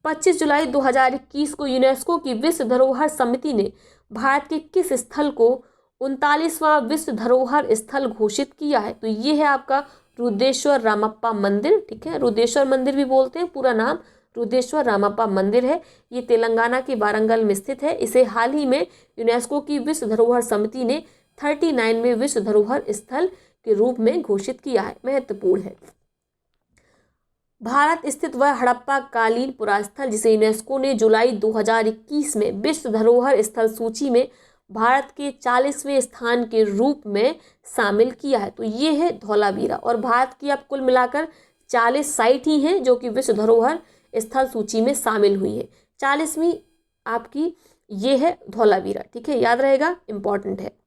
25 जुलाई 2021 को यूनेस्को की विश्व धरोहर समिति ने भारत के किस स्थल को 39वां विश्व धरोहर स्थल घोषित किया है? तो ये है आपका रुद्रेश्वर रामप्पा मंदिर। ठीक है, रुद्रेश्वर मंदिर भी बोलते हैं, पूरा नाम रुद्रेश्वर रामप्पा मंदिर है। ये तेलंगाना के वारंगल में स्थित है। इसे हाल ही में यूनेस्को की विश्व धरोहर समिति ने 39वें विश्व धरोहर स्थल के रूप में घोषित किया है। महत्वपूर्ण है। भारत स्थित वह हड़प्पा कालीन पुरास्थल जिसे यूनेस्को ने जुलाई 2021 में विश्व धरोहर स्थल सूची में भारत के 40वें स्थान के रूप में शामिल किया है। तो ये है धौलावीरा। और भारत की अब कुल मिलाकर 40 साइट ही हैं जो कि विश्व धरोहर स्थल सूची में शामिल हुई है। 40वीं आपकी ये है धौलावीरा। ठीक है, याद रहेगा, इंपॉर्टेंट है।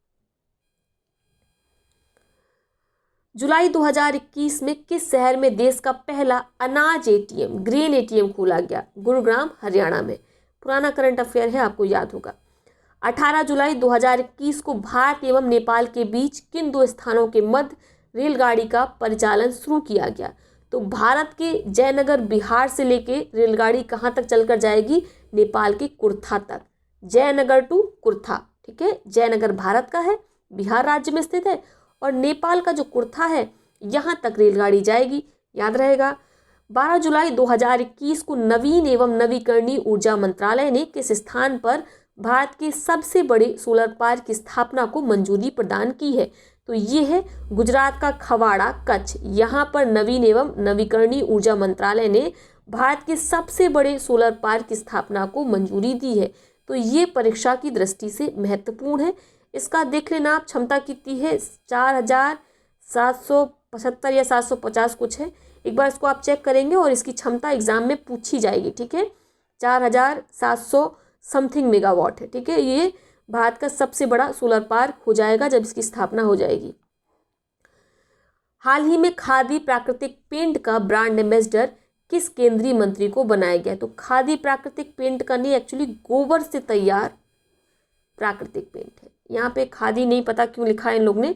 जुलाई 2021 में किस शहर में देश का पहला अनाज एटीएम, ग्रेन एटीएम खोला गया? गुरुग्राम, हरियाणा में। पुराना करंट अफेयर है, आपको याद होगा। 18 जुलाई 2021 को भारत एवं नेपाल के बीच किन दो स्थानों के मध्य रेलगाड़ी का परिचालन शुरू किया गया? तो भारत के जयनगर बिहार से लेके रेलगाड़ी कहाँ तक चलकर जाएगी? नेपाल के कुर्था तक। जयनगर टू कुर्था। ठीक है, जयनगर भारत का है, बिहार राज्य में स्थित है, और नेपाल का जो कुर्था है यहाँ तक रेलगाड़ी जाएगी। याद रहेगा। 12 जुलाई 2021 को नवीन एवं नवीकरणीय ऊर्जा मंत्रालय ने किस स्थान पर भारत के सबसे बड़े सोलर पार्क की स्थापना को मंजूरी प्रदान की है? तो ये है गुजरात का खवाड़ा, कच्छ। यहाँ पर नवीन एवं नवीकरणीय ऊर्जा मंत्रालय ने भारत के सबसे बड़े सोलर पार्क की स्थापना को मंजूरी दी है। तो ये परीक्षा की दृष्टि से महत्वपूर्ण है। इसका देख लेना आप, क्षमता कितनी है? 4775 या 750 कुछ है। एक बार इसको आप चेक करेंगे और इसकी क्षमता एग्जाम में पूछी जाएगी। ठीक है, 4700 समथिंग मेगावाट है। ठीक है, ये भारत का सबसे बड़ा सोलर पार्क हो जाएगा जब इसकी स्थापना हो जाएगी। हाल ही में खादी प्राकृतिक पेंट का ब्रांड एम्बेसडर किस केंद्रीय मंत्री को बनाया गया? तो खादी प्राकृतिक पेंट का नहीं, एक्चुअली गोबर से तैयार प्राकृतिक पेंट है। यहाँ पे खादी नहीं, पता क्यों लिखा है इन लोग ने।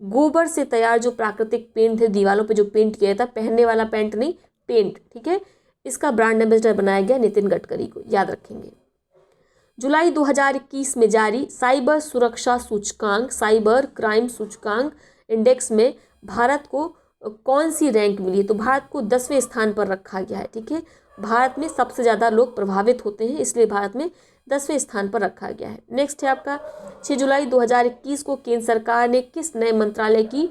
गोबर से तैयार जो प्राकृतिक पेंट है, दीवारों पे जो पेंट किया था, पहनने वाला पेंट नहीं, पेंट। ठीक है, इसका ब्रांड एम्बेसडर बनाया गया नितिन गडकरी को, याद रखेंगे। जुलाई 2021 में जारी साइबर सुरक्षा सूचकांक, साइबर क्राइम सूचकांक इंडेक्स में भारत को कौन सी रैंक मिली है? तो भारत को 10वें स्थान पर रखा गया है। ठीक है, भारत में सबसे ज़्यादा लोग प्रभावित होते हैं, इसलिए भारत में 10वें स्थान पर रखा गया है। नेक्स्ट है आपका 6 जुलाई 2021 को केंद्र सरकार ने किस नए मंत्रालय की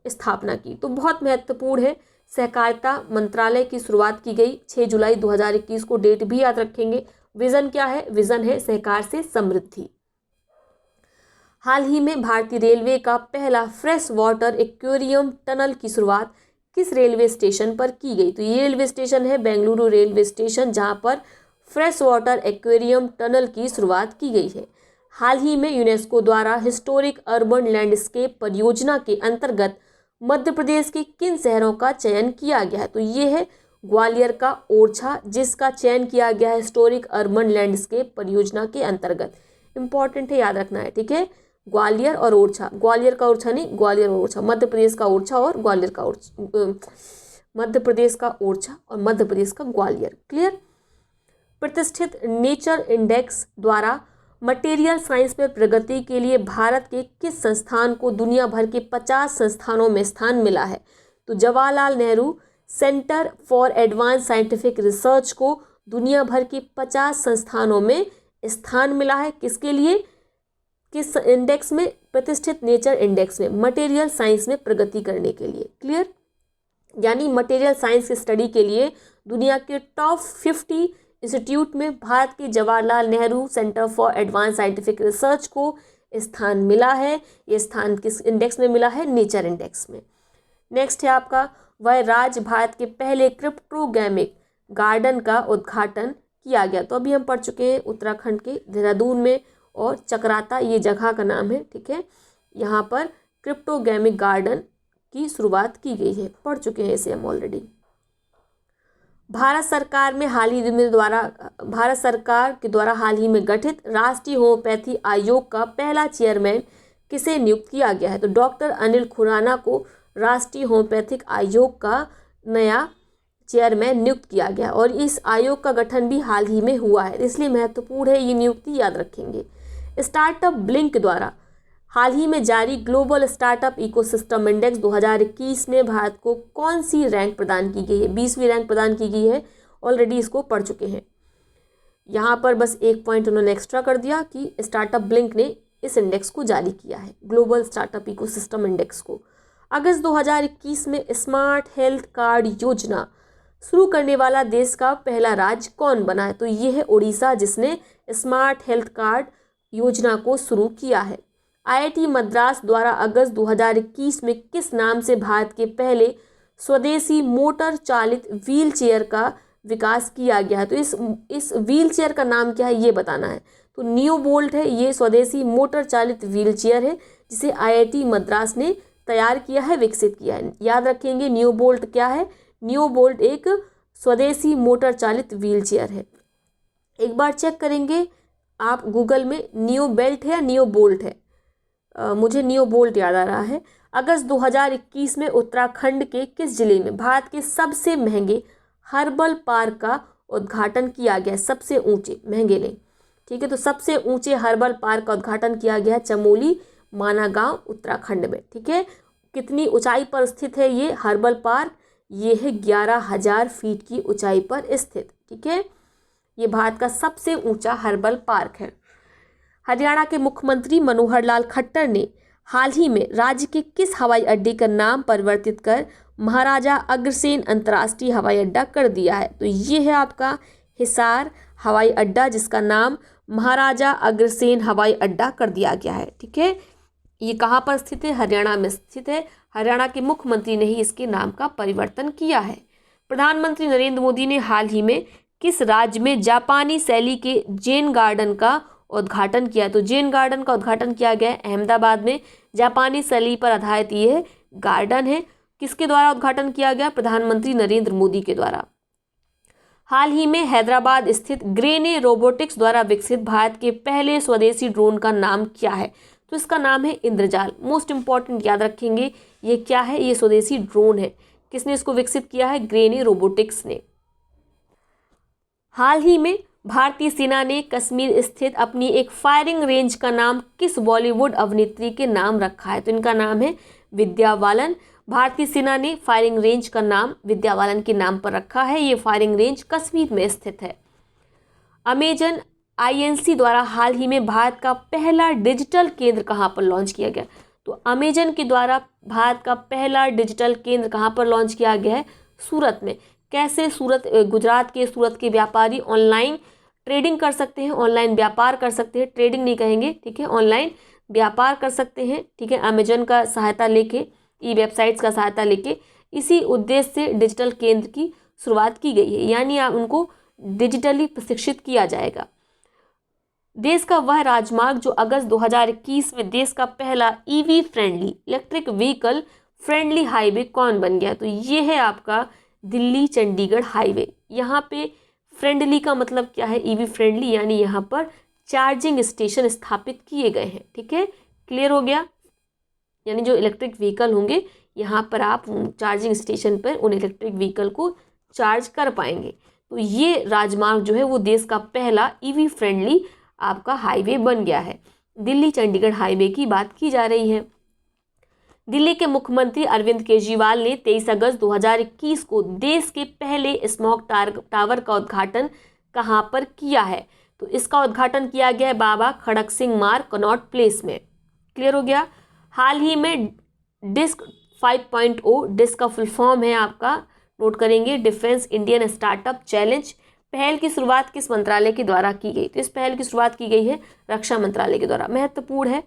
स्थापना की? तो बहुत महत्वपूर्ण है, सहकारिता मंत्रालय की शुरुआत की गई 6 जुलाई 2021 को। डेट भी याद रखेंगे। विजन क्या है? विजन है सहकार से समृद्धि। हाल ही में भारतीय रेलवे का पहला फ्रेश वाटर एक्वेरियम टनल की शुरुआत किस रेलवे स्टेशन पर की गई? तो ये रेलवे स्टेशन है बेंगलुरु रेलवे स्टेशन, जहां पर फ्रेश वाटर एक्वेरियम टनल की शुरुआत की गई है। हाल ही में यूनेस्को द्वारा हिस्टोरिक अर्बन लैंडस्केप परियोजना के अंतर्गत मध्य प्रदेश के किन शहरों का चयन किया गया है? तो ये है ग्वालियर का ओरछा, जिसका चयन किया गया है हिस्टोरिक अर्बन लैंडस्केप परियोजना के अंतर्गत। इंपॉर्टेंट है, याद रखना है। ठीक है, ग्वालियर और ओरछा, ग्वालियर का ओरछा नहीं, ग्वालियर और ओरछा, मध्य प्रदेश का ओरछा और ग्वालियर का ओरछा, मध्य प्रदेश का ओरछा और मध्य प्रदेश का ग्वालियर। क्लियर। प्रतिष्ठित नेचर इंडेक्स द्वारा मटेरियल साइंस में प्रगति के लिए भारत के किस संस्थान को दुनिया भर के 50 संस्थानों में स्थान मिला है? तो Jawaharlal Nehru centre for advance scientific research को दुनिया भर के 50 संस्थानों में स्थान मिला है। किसके लिए? किस इंडेक्स में? प्रतिष्ठित नेचर इंडेक्स में, मटेरियल साइंस में प्रगति करने के लिए। क्लियर। यानी मटेरियल साइंस की स्टडी के लिए दुनिया के टॉप 50 इंस्टीट्यूट में भारत के Jawaharlal Nehru centre for advance scientific research को स्थान मिला है। ये स्थान किस इंडेक्स में मिला है? नेचर इंडेक्स में। नेक्स्ट है आपका, वह राज्य भारत के पहले क्रिप्टोगेमिक गार्डन का उद्घाटन किया गया। तो अभी हम पढ़ चुके हैं उत्तराखंड के देहरादून में, और चक्राता ये जगह का नाम है, ठीक है। यहाँ पर क्रिप्टोगेमिक गार्डन की शुरुआत की गई है, पढ़ चुके हैं इसे हम ऑलरेडी। भारत सरकार के द्वारा हाल ही में गठित राष्ट्रीय होम्योपैथी आयोग का पहला चेयरमैन किसे नियुक्त किया गया है? तो डॉक्टर अनिल खुराना को राष्ट्रीय होम्योपैथिक आयोग का नया चेयरमैन नियुक्त किया गया, और इस आयोग का गठन भी हाल ही में हुआ है, इसलिए महत्वपूर्ण है ये नियुक्ति, याद रखेंगे। स्टार्टअप ब्लिंक द्वारा हाल ही में जारी ग्लोबल स्टार्टअप इकोसिस्टम इंडेक्स 2021 में भारत को कौन सी रैंक प्रदान की गई है? 20वीं रैंक प्रदान की गई है, ऑलरेडी इसको पढ़ चुके हैं। यहाँ पर बस एक पॉइंट उन्होंने एक्स्ट्रा कर दिया कि स्टार्टअप ब्लिंक ने इस इंडेक्स को जारी किया है, ग्लोबल स्टार्टअप इकोसिस्टम इंडेक्स को। अगस्त 2021 में स्मार्ट हेल्थ कार्ड योजना शुरू करने वाला देश का पहला राज्य कौन बना है? तो ये है उड़ीसा, जिसने स्मार्ट हेल्थ कार्ड योजना को शुरू किया है। आईआईटी मद्रास द्वारा अगस्त 2021 में किस नाम से भारत के पहले स्वदेशी मोटर चालित व्हील चेयर का विकास किया गया है? तो इस व्हील चेयर का नाम क्या है ये बताना है। तो नियो बोल्ट है, ये स्वदेशी मोटर चालित व्हील चेयर है जिसे आईआईटी मद्रास ने तैयार किया है, विकसित किया है। याद रखेंगे नियो बोल्ट क्या है? नियो बोल्ट एक स्वदेशी मोटर चालित व्हील चेयर है। एक बार चेक करेंगे आप गूगल में, नियो बेल्ट है या नियो बोल्ट है? मुझे नियो बोल्ट याद आ रहा है। अगस्त 2021 में उत्तराखंड के किस जिले में भारत के सबसे महंगे हर्बल पार्क का उद्घाटन किया गया? सबसे ऊंचे, महंगे नहीं, ठीक है। तो सबसे ऊंचे हर्बल पार्क का उद्घाटन किया गया चमोली माना गांव उत्तराखंड में, ठीक है। कितनी ऊंचाई पर स्थित है ये हर्बल पार्क? ये है 11,000 फीट की ऊंचाई पर स्थित, ठीक है। ये भारत का सबसे ऊंचा हर्बल पार्क है। हरियाणा के मुख्यमंत्री मनोहर लाल खट्टर ने हाल ही में राज्य के किस हवाई अड्डे का नाम परिवर्तित कर महाराजा अग्रसेन अंतर्राष्ट्रीय हवाई अड्डा कर दिया है? तो ये है आपका हिसार हवाई अड्डा, जिसका नाम महाराजा अग्रसेन हवाई अड्डा कर दिया गया है, ठीक है। ये कहाँ पर स्थित है? हरियाणा में स्थित है। हरियाणा के मुख्यमंत्री ने ही इसके नाम का परिवर्तन किया है। प्रधानमंत्री नरेंद्र मोदी ने हाल ही में किस राज्य में जापानी शैली के जैन गार्डन का उद्घाटन किया? तो जैन गार्डन का उद्घाटन किया गया है अहमदाबाद में। जापानी शैली पर आधारित ये गार्डन है। किसके द्वारा उद्घाटन किया गया? प्रधानमंत्री नरेंद्र मोदी के द्वारा। हाल ही में हैदराबाद स्थित ग्रेने रोबोटिक्स द्वारा विकसित भारत के पहले स्वदेशी ड्रोन का नाम क्या है? तो इसका नाम है इंद्रजाल। मोस्ट इंपॉर्टेंट, याद रखेंगे ये क्या है? ये स्वदेशी ड्रोन है। किसने इसको विकसित किया है? ग्रेने रोबोटिक्स ने। हाल ही में भारतीय सेना ने कश्मीर स्थित अपनी एक फायरिंग रेंज का नाम किस बॉलीवुड अभिनेत्री के नाम रखा है? तो इनका नाम है विद्या बालन। भारतीय सेना ने फायरिंग रेंज का नाम विद्या बालन के नाम पर रखा है। ये फायरिंग रेंज कश्मीर में स्थित है। अमेजन आईएनसी द्वारा हाल ही में भारत का पहला डिजिटल केंद्र कहाँ पर लॉन्च किया गया? तो अमेजन के द्वारा भारत का पहला डिजिटल केंद्र कहाँ पर लॉन्च किया गया है? सूरत में। कैसे? गुजरात के सूरत के व्यापारी ऑनलाइन ट्रेडिंग कर सकते हैं, ऑनलाइन व्यापार कर सकते हैं, ट्रेडिंग नहीं कहेंगे, ठीक है, ऑनलाइन व्यापार कर सकते हैं, ठीक है। अमेजन का सहायता लेके, ई वेबसाइट्स का सहायता लेके इसी उद्देश्य से डिजिटल केंद्र की शुरुआत की गई है, यानी आप उनको डिजिटली प्रशिक्षित किया जाएगा। देश का वह राजमार्ग जो अगस्त 2021 में देश का पहला EV friendly, electric vehicle friendly highway कौन बन गया? तो ये है आपका दिल्ली चंडीगढ़ हाईवे। यहाँ पे फ्रेंडली का मतलब क्या है? ईवी फ्रेंडली, यानी यहाँ पर चार्जिंग स्टेशन स्थापित किए गए हैं, ठीक है, क्लियर हो गया। यानी जो इलेक्ट्रिक व्हीकल होंगे यहाँ पर आप चार्जिंग स्टेशन पर उन इलेक्ट्रिक व्हीकल को चार्ज कर पाएंगे। तो ये राजमार्ग जो है वो देश का पहला ईवी फ्रेंडली आपका हाईवे बन गया है। दिल्ली चंडीगढ़ हाईवे की बात की जा रही है। दिल्ली के मुख्यमंत्री अरविंद केजरीवाल ने 23 अगस्त 2021 को देश के पहले स्मॉग टावर का उद्घाटन कहां पर किया है? तो इसका उद्घाटन किया गया है बाबा खड़क सिंह मार्ग, कनॉट प्लेस में, क्लियर हो गया। हाल ही में डिस्क 5.0, डिस्क का फुल फॉर्म है आपका नोट करेंगे। डिफेंस इंडियन स्टार्टअप चैलेंज पहल की शुरुआत किस मंत्रालय के द्वारा की गई? तो इस पहल की शुरुआत की गई है रक्षा मंत्रालय के द्वारा। महत्वपूर्ण है,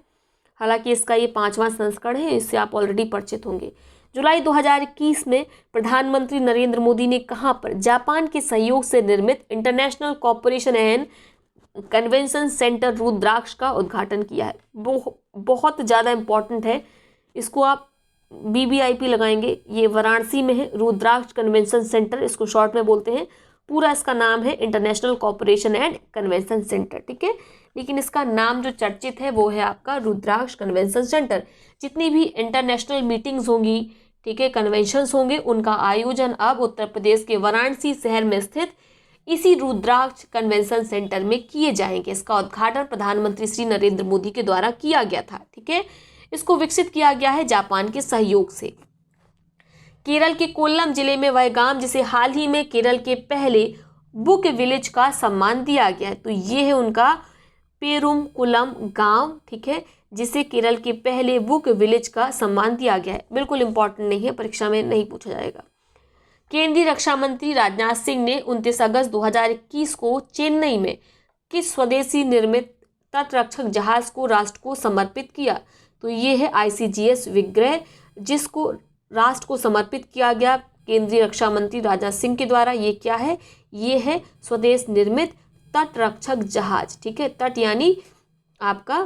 हालांकि इसका ये 5वां संस्करण है, इससे आप ऑलरेडी परिचित होंगे। जुलाई 2021 में प्रधानमंत्री नरेंद्र मोदी ने कहां पर जापान के सहयोग से निर्मित international corporation and convention centre Rudraksh का उद्घाटन किया है? बहुत ज़्यादा इंपॉर्टेंट है, इसको आप BBIP लगाएंगे। ये वाराणसी में है, रुद्राक्ष कन्वेंशन सेंटर इसको शॉर्ट में बोलते हैं। पूरा इसका नाम है international corporation and convention centre, ठीक है, लेकिन इसका नाम जो चर्चित है वो है आपका रुद्राक्ष कन्वेंशन सेंटर। जितनी भी इंटरनेशनल मीटिंग्स होंगी, ठीक है, कन्वेंशंस होंगे, उनका आयोजन अब उत्तर प्रदेश के वाराणसी शहर में स्थित इसी रुद्राक्ष कन्वेंशन सेंटर में किए जाएंगे। इसका उद्घाटन प्रधानमंत्री श्री नरेंद्र मोदी के द्वारा किया गया था, ठीक है। इसको विकसित किया गया है जापान के सहयोग से। केरल के कोल्लम जिले में वह गांव जिसे हाल ही में केरल के पहले बुक विलेज का सम्मान दिया गया है, तो ये है उनका पेरुमकुलम गांव, ठीक है, जिसे केरल के पहले बुक विलेज का सम्मान दिया गया है। बिल्कुल इंपॉर्टेंट नहीं है, परीक्षा में नहीं पूछा जाएगा। केंद्रीय रक्षा मंत्री राजनाथ सिंह ने 29 अगस्त 2021 को चेन्नई में किस स्वदेशी निर्मित तटरक्षक जहाज को राष्ट्र को समर्पित किया? तो ये है ICGS विग्रह, जिसको राष्ट्र को समर्पित किया गया केंद्रीय रक्षा मंत्री राजनाथ सिंह के द्वारा। ये क्या है? ये है स्वदेश निर्मित तटरक्षक जहाज, ठीक है। तट यानी आपका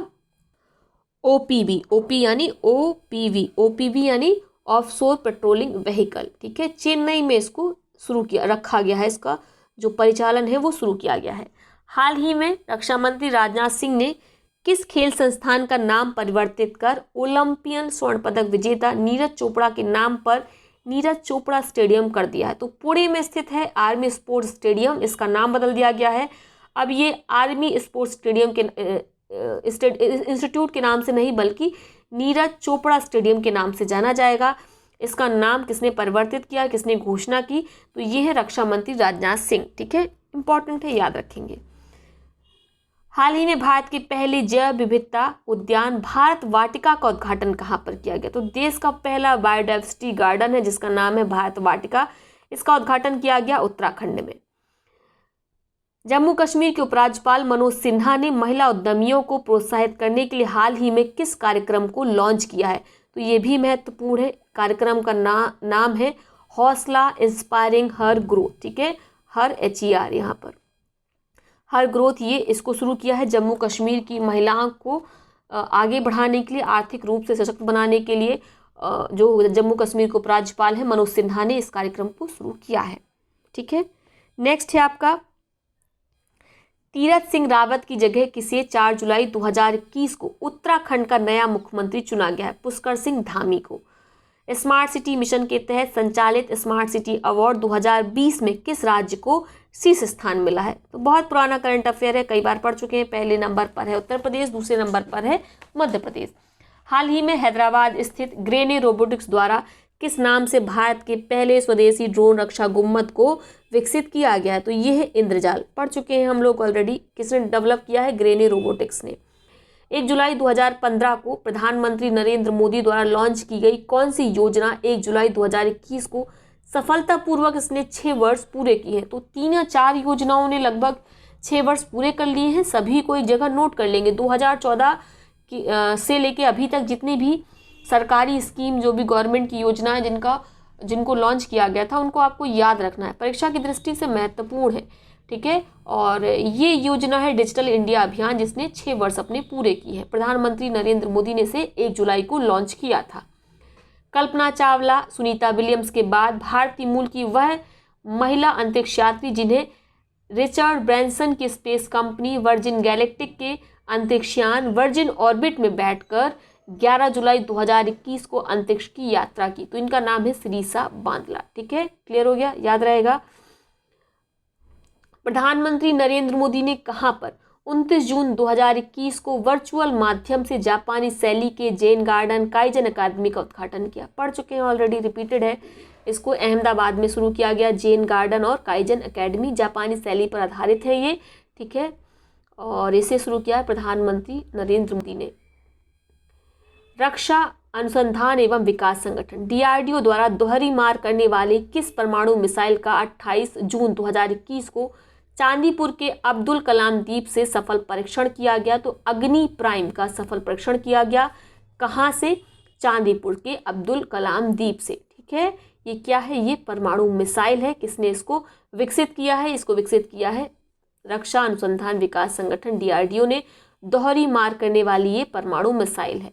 OPV, OP यानी OPV, OPV यानी ऑफशोर पेट्रोलिंग व्हीकल, ठीक है। चेन्नई में इसको शुरू किया रखा गया है, इसका जो परिचालन है वो शुरू किया गया है। हाल ही में रक्षा मंत्री राजनाथ सिंह ने किस खेल संस्थान का नाम परिवर्तित कर ओलंपियन स्वर्ण पदक विजेता नीरज चोपड़ा के नाम पर नीरज चोपड़ा स्टेडियम कर दिया है? तो पुणे में स्थित है आर्मी स्पोर्ट्स स्टेडियम, इसका नाम बदल दिया गया है। अब ये आर्मी स्पोर्ट्स स्टेडियम के इंस्टीट्यूट के नाम से नहीं बल्कि नीरज चोपड़ा स्टेडियम के नाम से जाना जाएगा। इसका नाम किसने परिवर्तित किया, किसने घोषणा की? तो ये है रक्षा मंत्री राजनाथ सिंह, ठीक है, इंपॉर्टेंट है, याद रखेंगे। हाल ही में भारत के पहले जैव विविधता उद्यान भारत वाटिका का उद्घाटन कहां पर किया गया? तो देश का पहला बायोडाइवर्सिटी गार्डन है जिसका नाम है भारत वाटिका, इसका उद्घाटन किया गया उत्तराखंड में। जम्मू कश्मीर के उपराज्यपाल मनोज सिन्हा ने महिला उद्यमियों को प्रोत्साहित करने के लिए हाल ही में किस कार्यक्रम को लॉन्च किया है? तो ये भी महत्वपूर्ण है। कार्यक्रम का नाम है हौसला इंस्पायरिंग हर ग्रोथ, ठीक है, हर HER, यहाँ पर हर ग्रोथ, ये इसको शुरू किया है जम्मू कश्मीर की महिलाओं को आगे बढ़ाने के लिए, आर्थिक रूप से सशक्त बनाने के लिए। जो जम्मू कश्मीर के उपराज्यपाल है मनोज सिन्हा ने इस कार्यक्रम को शुरू किया है, ठीक है। नेक्स्ट है आपका तीरथ सिंह रावत की जगह किसे 4 जुलाई 2021 को उत्तराखंड का नया मुख्यमंत्री चुना गया है? पुष्कर सिंह धामी को। स्मार्ट सिटी मिशन के तहत संचालित स्मार्ट सिटी अवार्ड 2020 में किस राज्य को शीर्ष स्थान मिला है? तो बहुत पुराना करंट अफेयर है, कई बार पढ़ चुके हैं। पहले नंबर पर है उत्तर प्रदेश, दूसरे नंबर पर है मध्य प्रदेश। हाल ही में हैदराबाद स्थित ग्रेने रोबोटिक्स द्वारा किस नाम से भारत के पहले स्वदेशी ड्रोन रक्षा गुम्मत को विकसित किया गया है? तो ये है इंद्रजाल, पढ़ चुके हैं हम लोग ऑलरेडी। किसने डेवलप किया है? ग्रेने रोबोटिक्स ने। 1 जुलाई 2015 को प्रधानमंत्री नरेंद्र मोदी द्वारा लॉन्च की गई कौन सी योजना 1 जुलाई 2021 को सफलतापूर्वक इसने 6 वर्ष पूरे किए हैं? तो 3 या 4 योजनाओं ने लगभग 6 वर्ष पूरे कर लिए हैं। सभी को एक जगह नोट कर लेंगे। 2014 की से लेके अभी तक जितनी भी सरकारी स्कीम, जो भी गवर्नमेंट की योजना है जिनको लॉन्च किया गया था, उनको आपको याद रखना है, परीक्षा की दृष्टि से महत्वपूर्ण है, ठीक है। और ये योजना है डिजिटल इंडिया अभियान, जिसने 6 वर्ष अपने पूरे किए हैं। प्रधानमंत्री नरेंद्र मोदी ने इसे 1 जुलाई को लॉन्च किया था। कल्पना चावला, सुनीता विलियम्स के बाद भारतीय मूल की वह महिला अंतरिक्ष यात्री जिन्हें रिचर्ड ब्रैंसन की स्पेस कंपनी वर्जिन गैलेक्टिक के अंतरिक्षयान वर्जिन ऑर्बिट में बैठकर 11 जुलाई 2021 को अंतरिक्ष की यात्रा की। तो इनका नाम है श्रीसा बांदला, ठीक है, क्लियर हो गया, याद रहेगा। प्रधानमंत्री नरेंद्र मोदी ने कहां पर 29 जून 2021 को वर्चुअल माध्यम से जापानी शैली के जैन गार्डन काइजन अकादमी का उद्घाटन किया? पढ़ चुके हैं ऑलरेडी, रिपीटेड है। इसको अहमदाबाद में शुरू किया गया, जैन गार्डन और काइजन अकेडमी, जापानी शैली पर आधारित है ये, ठीक है। और इसे शुरू किया है प्रधानमंत्री नरेंद्र मोदी ने। रक्षा अनुसंधान एवं विकास संगठन DRDO द्वारा दोहरी मार करने वाली किस परमाणु मिसाइल का 28 जून 2021 को चांदीपुर के अब्दुल कलाम द्वीप से सफल परीक्षण किया गया? तो अग्नि प्राइम का सफल परीक्षण किया गया। कहाँ से? चांदीपुर के अब्दुल कलाम द्वीप से। ठीक है, ये क्या है? ये परमाणु मिसाइल है। किसने इसको विकसित किया है? इसको विकसित किया है रक्षा अनुसंधान विकास संगठन DRDO ने। दोहरी मार करने वाली ये परमाणु मिसाइल है।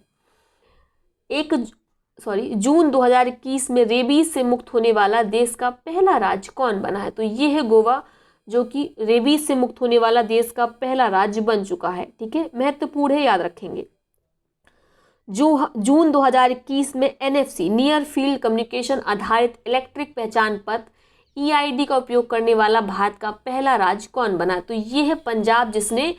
जून 2021 में रेबीज से मुक्त होने वाला देश का पहला राज्य कौन बना है? तो ये है गोवा, जो कि रेबीज से मुक्त होने वाला देश का पहला राज्य बन चुका है। ठीक है, महत्वपूर्ण है, याद रखेंगे। जून 2021 में NFC नियर फील्ड कम्युनिकेशन आधारित इलेक्ट्रिक पहचान पत्र EID का उपयोग करने वाला भारत का पहला राज्य कौन बना? तो ये है पंजाब, जिसने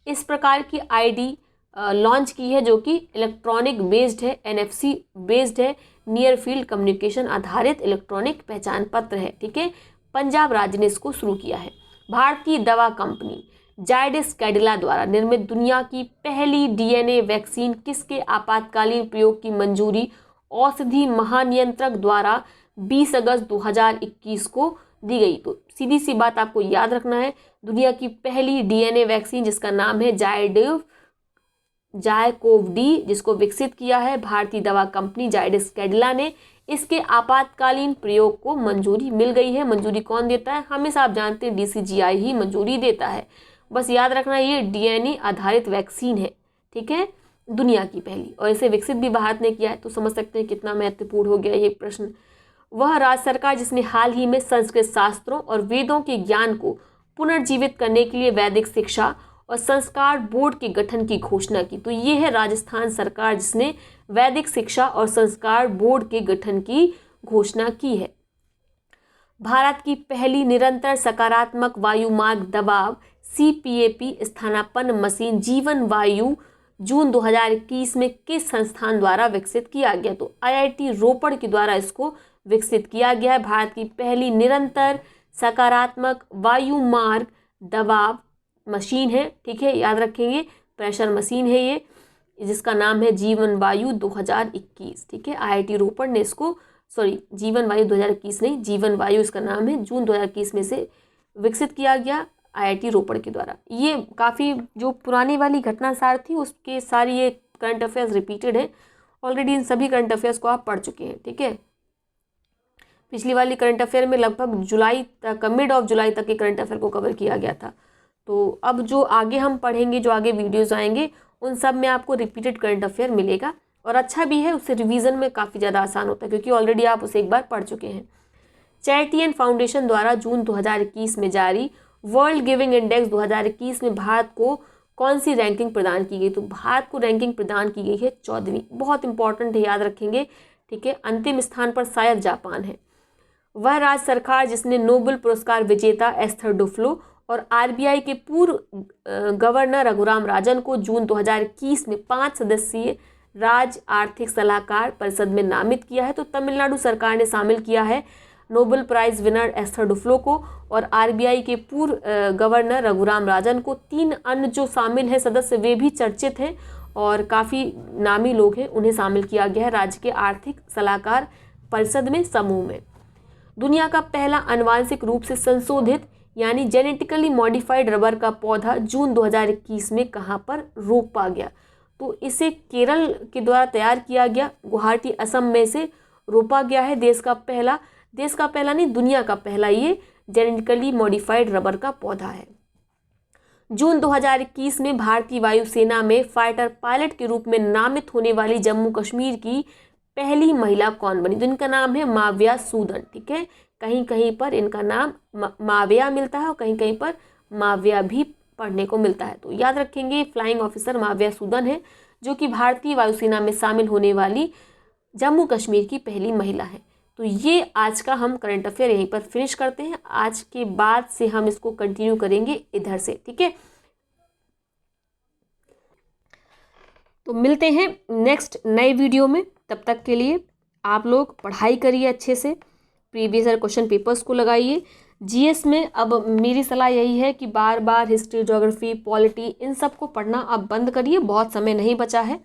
इस प्रकार की ID लॉन्च की है, जो कि इलेक्ट्रॉनिक बेस्ड है, NFC बेस्ड है, नियर फील्ड कम्युनिकेशन आधारित इलेक्ट्रॉनिक पहचान पत्र है। ठीक है, पंजाब राज्य ने इसको शुरू किया है। भारतीय दवा कंपनी जायडस कैडिला द्वारा निर्मित दुनिया की पहली DNA वैक्सीन किसके आपातकालीन प्रयोग की मंजूरी औषधि महानियंत्रक द्वारा 20 अगस्त 2021 को दी गई? तो सीधी सी बात आपको याद रखना है, दुनिया की पहली DNA वैक्सीन जिसका नाम है जायकोव-डी, जिसको विकसित किया है भारतीय दवा कंपनी जायडस कैडिला ने, इसके आपातकालीन प्रयोग को मंजूरी मिल गई है। मंजूरी कौन देता है? हमेशा आप जानते हैं DCGI ही मंजूरी देता है। बस याद रखना, ये DNA आधारित वैक्सीन है। ठीक है, दुनिया की पहली, और इसे विकसित भी भारत ने किया है। तो समझ सकते हैं कितना महत्वपूर्ण हो गया ये प्रश्न। वह राज्य सरकार जिसने हाल ही में संस्कृत शास्त्रों और वेदों के ज्ञान को पुनर्जीवित करने के लिए वैदिक शिक्षा और संस्कार बोर्ड के गठन की घोषणा की? तो ये है राजस्थान सरकार, जिसने वैदिक शिक्षा और संस्कार बोर्ड के गठन की घोषणा की है। भारत की पहली निरंतर सकारात्मक वायुमार्ग दबाव CPAP स्थानापन्न मशीन जीवन वायु जून 2021 में किस संस्थान द्वारा विकसित किया गया? तो IIT रोपड़ के द्वारा इसको विकसित किया गया है। भारत की पहली निरंतर सकारात्मक वायुमार्ग दबाव मशीन है। ठीक है, याद रखेंगे, प्रेशर मशीन है ये, जिसका नाम है जीवन वायु 2021। ठीक है, IIT रोपड़ ने इसको, जीवन वायु 2021 नहीं, जीवन वायु इसका नाम है, जून 2021 में से विकसित किया गया IIT रोपड़ के द्वारा। ये काफ़ी जो पुरानी वाली घटना सार थी उसके सारी ये करंट अफेयर्स रिपीटेड है। ऑलरेडी इन सभी करंट अफेयर्स को आप पढ़ चुके हैं। ठीक है, पिछली वाली करंट अफेयर में लगभग जुलाई तक, मिड ऑफ जुलाई तक के करंट अफेयर को कवर किया गया था। तो अब जो आगे हम पढ़ेंगे, जो आगे वीडियोज़ आएंगे, उन सब में आपको रिपीटेड करंट अफेयर मिलेगा, और अच्छा भी है, उससे रिवीजन में काफ़ी ज़्यादा आसान होता है, क्योंकि ऑलरेडी आप उसे एक बार पढ़ चुके हैं। चैरिटी एंड फाउंडेशन द्वारा जून 2021 में जारी वर्ल्ड गिविंग इंडेक्स 2021 में भारत को कौन सी रैंकिंग प्रदान की गई? तो भारत को रैंकिंग प्रदान की गई है 14वीं। बहुत इंपॉर्टेंट है, याद रखेंगे। ठीक है, अंतिम स्थान पर शायद जापान है। वह राज्य सरकार जिसने नोबेल पुरस्कार विजेता एस्थर डुफ्लो और RBI के पूर्व गवर्नर रघुराम राजन को जून 2021 में 5 सदस्यीय राज्य आर्थिक सलाहकार परिषद में नामित किया है? तो तमिलनाडु सरकार ने शामिल किया है Nobel prize winner Esther Duflo को और RBI के पूर्व गवर्नर रघुराम राजन को। 3 अन्य जो शामिल हैं सदस्य, वे भी चर्चित हैं और काफ़ी नामी लोग हैं, उन्हें शामिल किया गया है राज्य के आर्थिक सलाहकार परिषद में, समूह में। दुनिया का पहला आनुवांशिक रूप से संशोधित यानी जेनेटिकली मॉडिफाइड रबर का पौधा जून 2021 में कहाँ पर रोपा गया? तो इसे केरल के द्वारा तैयार किया गया, गुवाहाटी असम में से रोपा गया है। देश का पहला नहीं, दुनिया का पहला ये जेनेटिकली मॉडिफाइड रबर का पौधा है। जून 2021 में भारतीय वायुसेना में फाइटर पायलट के रूप में नामित होने वाली जम्मू कश्मीर की पहली महिला कौन बनी? तो इनका नाम है माव्या सूदन। ठीक है, कहीं कहीं पर इनका नाम माव्या मिलता है और कहीं कहीं पर माव्या भी पढ़ने को मिलता है। तो याद रखेंगे, फ्लाइंग ऑफिसर माव्या सूदन है, जो कि भारतीय वायुसेना में शामिल होने वाली जम्मू कश्मीर की पहली महिला है। तो ये आज का हम करंट अफेयर यहीं पर फिनिश करते हैं। आज के बाद से हम इसको कंटिन्यू करेंगे इधर से। ठीक है, तो मिलते हैं नेक्स्ट नए वीडियो में। तब तक के लिए आप लोग पढ़ाई करिए अच्छे से, प्रीवियस ईयर क्वेश्चन पेपर्स को लगाइए। GS में अब मेरी सलाह यही है कि बार बार हिस्ट्री, ज्योग्राफी, पॉलिटी, इन सब को पढ़ना अब बंद करिए, बहुत समय नहीं बचा है।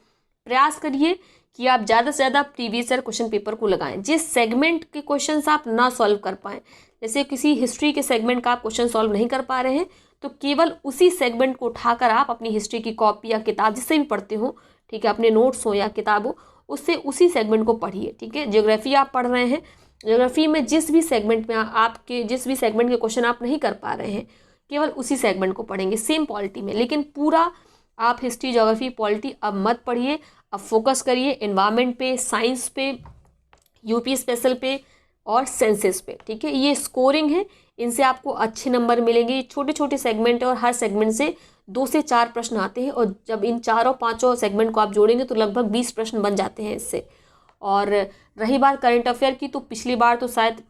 प्रयास करिए कि आप ज़्यादा से ज़्यादा प्रीवियस ईयर क्वेश्चन पेपर को लगाएं। जिस सेगमेंट के क्वेश्चंस आप ना सॉल्व कर पाएँ, जैसे किसी हिस्ट्री के सेगमेंट का आप क्वेश्चन सॉल्व नहीं कर पा रहे हैं, तो केवल उसी सेगमेंट को उठाकर आप अपनी हिस्ट्री की कॉपी या किताब जिससे भी पढ़ते हो, ठीक है, अपने नोट्स हो या किताब हो, उससे उसी सेगमेंट को पढ़िए। ठीक है, ज्योग्राफी आप पढ़ रहे हैं, ज्योग्राफी में जिस भी सेगमेंट में आपके जिस भी सेगमेंट के क्वेश्चन आप नहीं कर पा रहे हैं, केवल उसी सेगमेंट को पढ़ेंगे। सेम पॉलिटी में, लेकिन पूरा आप हिस्ट्री, ज्योग्राफी, पॉलिटी अब मत पढ़िए। अब फोकस करिए एनवायरनमेंट पे, साइंस पे, यूपी स्पेशल पे और सेंसस पे। ठीक है, ये स्कोरिंग है, इनसे आपको अच्छे नंबर मिलेंगे। छोटे छोटे सेगमेंट है और हर सेगमेंट से 2 से 4 प्रश्न आते हैं, और जब इन चारों पांचों सेगमेंट को आप जोड़ेंगे तो लगभग 20 प्रश्न बन जाते हैं इससे। और रही बात करंट अफेयर की, तो पिछली बार तो शायद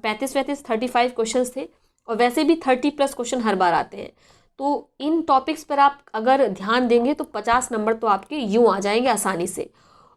35 क्वेश्चन थे, और वैसे भी 30+ क्वेश्चन हर बार आते हैं। तो इन टॉपिक्स पर आप अगर ध्यान देंगे तो 50 नंबर तो आपके यूँ आ जाएंगे आसानी से।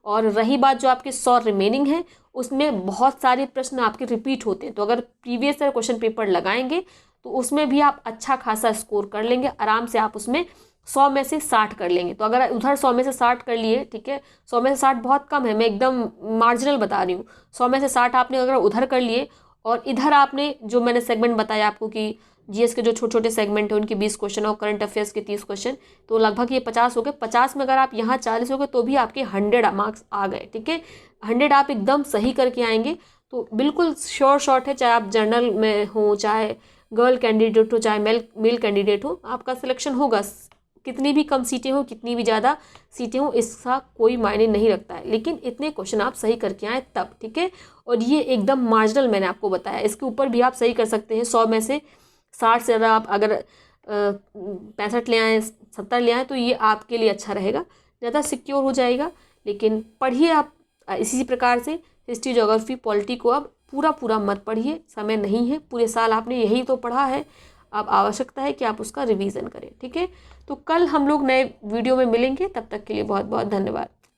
और रही बात जो आपके 100 रिमेनिंग है, उसमें बहुत सारे प्रश्न आपके रिपीट होते हैं, तो अगर प्रीवियस ईयर क्वेश्चन पेपर लगाएंगे तो उसमें भी आप अच्छा खासा स्कोर कर लेंगे। आराम से आप उसमें 100 में से 60 कर लेंगे। तो अगर उधर 100 में से 60 कर लिए, ठीक है, 100 में से 60 बहुत कम है, मैं एकदम मार्जिनल बता रही हूँ, 100 में से 60 आपने अगर उधर कर लिए, और इधर आपने जो मैंने सेगमेंट बताया आपको कि जीएस के जो छोटे छोटे सेगमेंट है उनके 20 क्वेश्चन और करंट अफेयर्स के 30 क्वेश्चन, तो लगभग ये 50 हो गए। 50 में अगर आप यहाँ 40 हो गए तो भी आपके 100 मार्क्स आ गए। ठीक है, 100 आप एकदम सही करके आएंगे तो बिल्कुल श्योर शॉट है, चाहे आप जनरल में हो, चाहे गर्ल कैंडिडेट हो, चाहे मेल कैंडिडेट हो, आपका सिलेक्शन होगा। कितनी भी कम सीटें हो, कितनी भी ज़्यादा सीटें हो, इसका कोई मायने नहीं रखता है, लेकिन इतने क्वेश्चन आप सही करके आए तब। ठीक है, और ये एकदम मार्जिनल मैंने आपको बताया, इसके ऊपर भी आप सही कर सकते हैं। 100 में से 60 से ज़्यादा आप अगर 65 ले आएँ, 70 ले आएँ, तो ये आपके लिए अच्छा रहेगा, ज़्यादा सिक्योर हो जाएगा। लेकिन पढ़िए आप इसी प्रकार से हिस्ट्री, ज्योग्राफी, पॉलिटी को अब पूरा मत पढ़िए, समय नहीं है, पूरे साल आपने यही तो पढ़ा है, अब आवश्यकता है कि आप उसका रिवीजन करें। ठीक है, तो कल हम लोग नए वीडियो में मिलेंगे, तब तक के लिए बहुत बहुत धन्यवाद।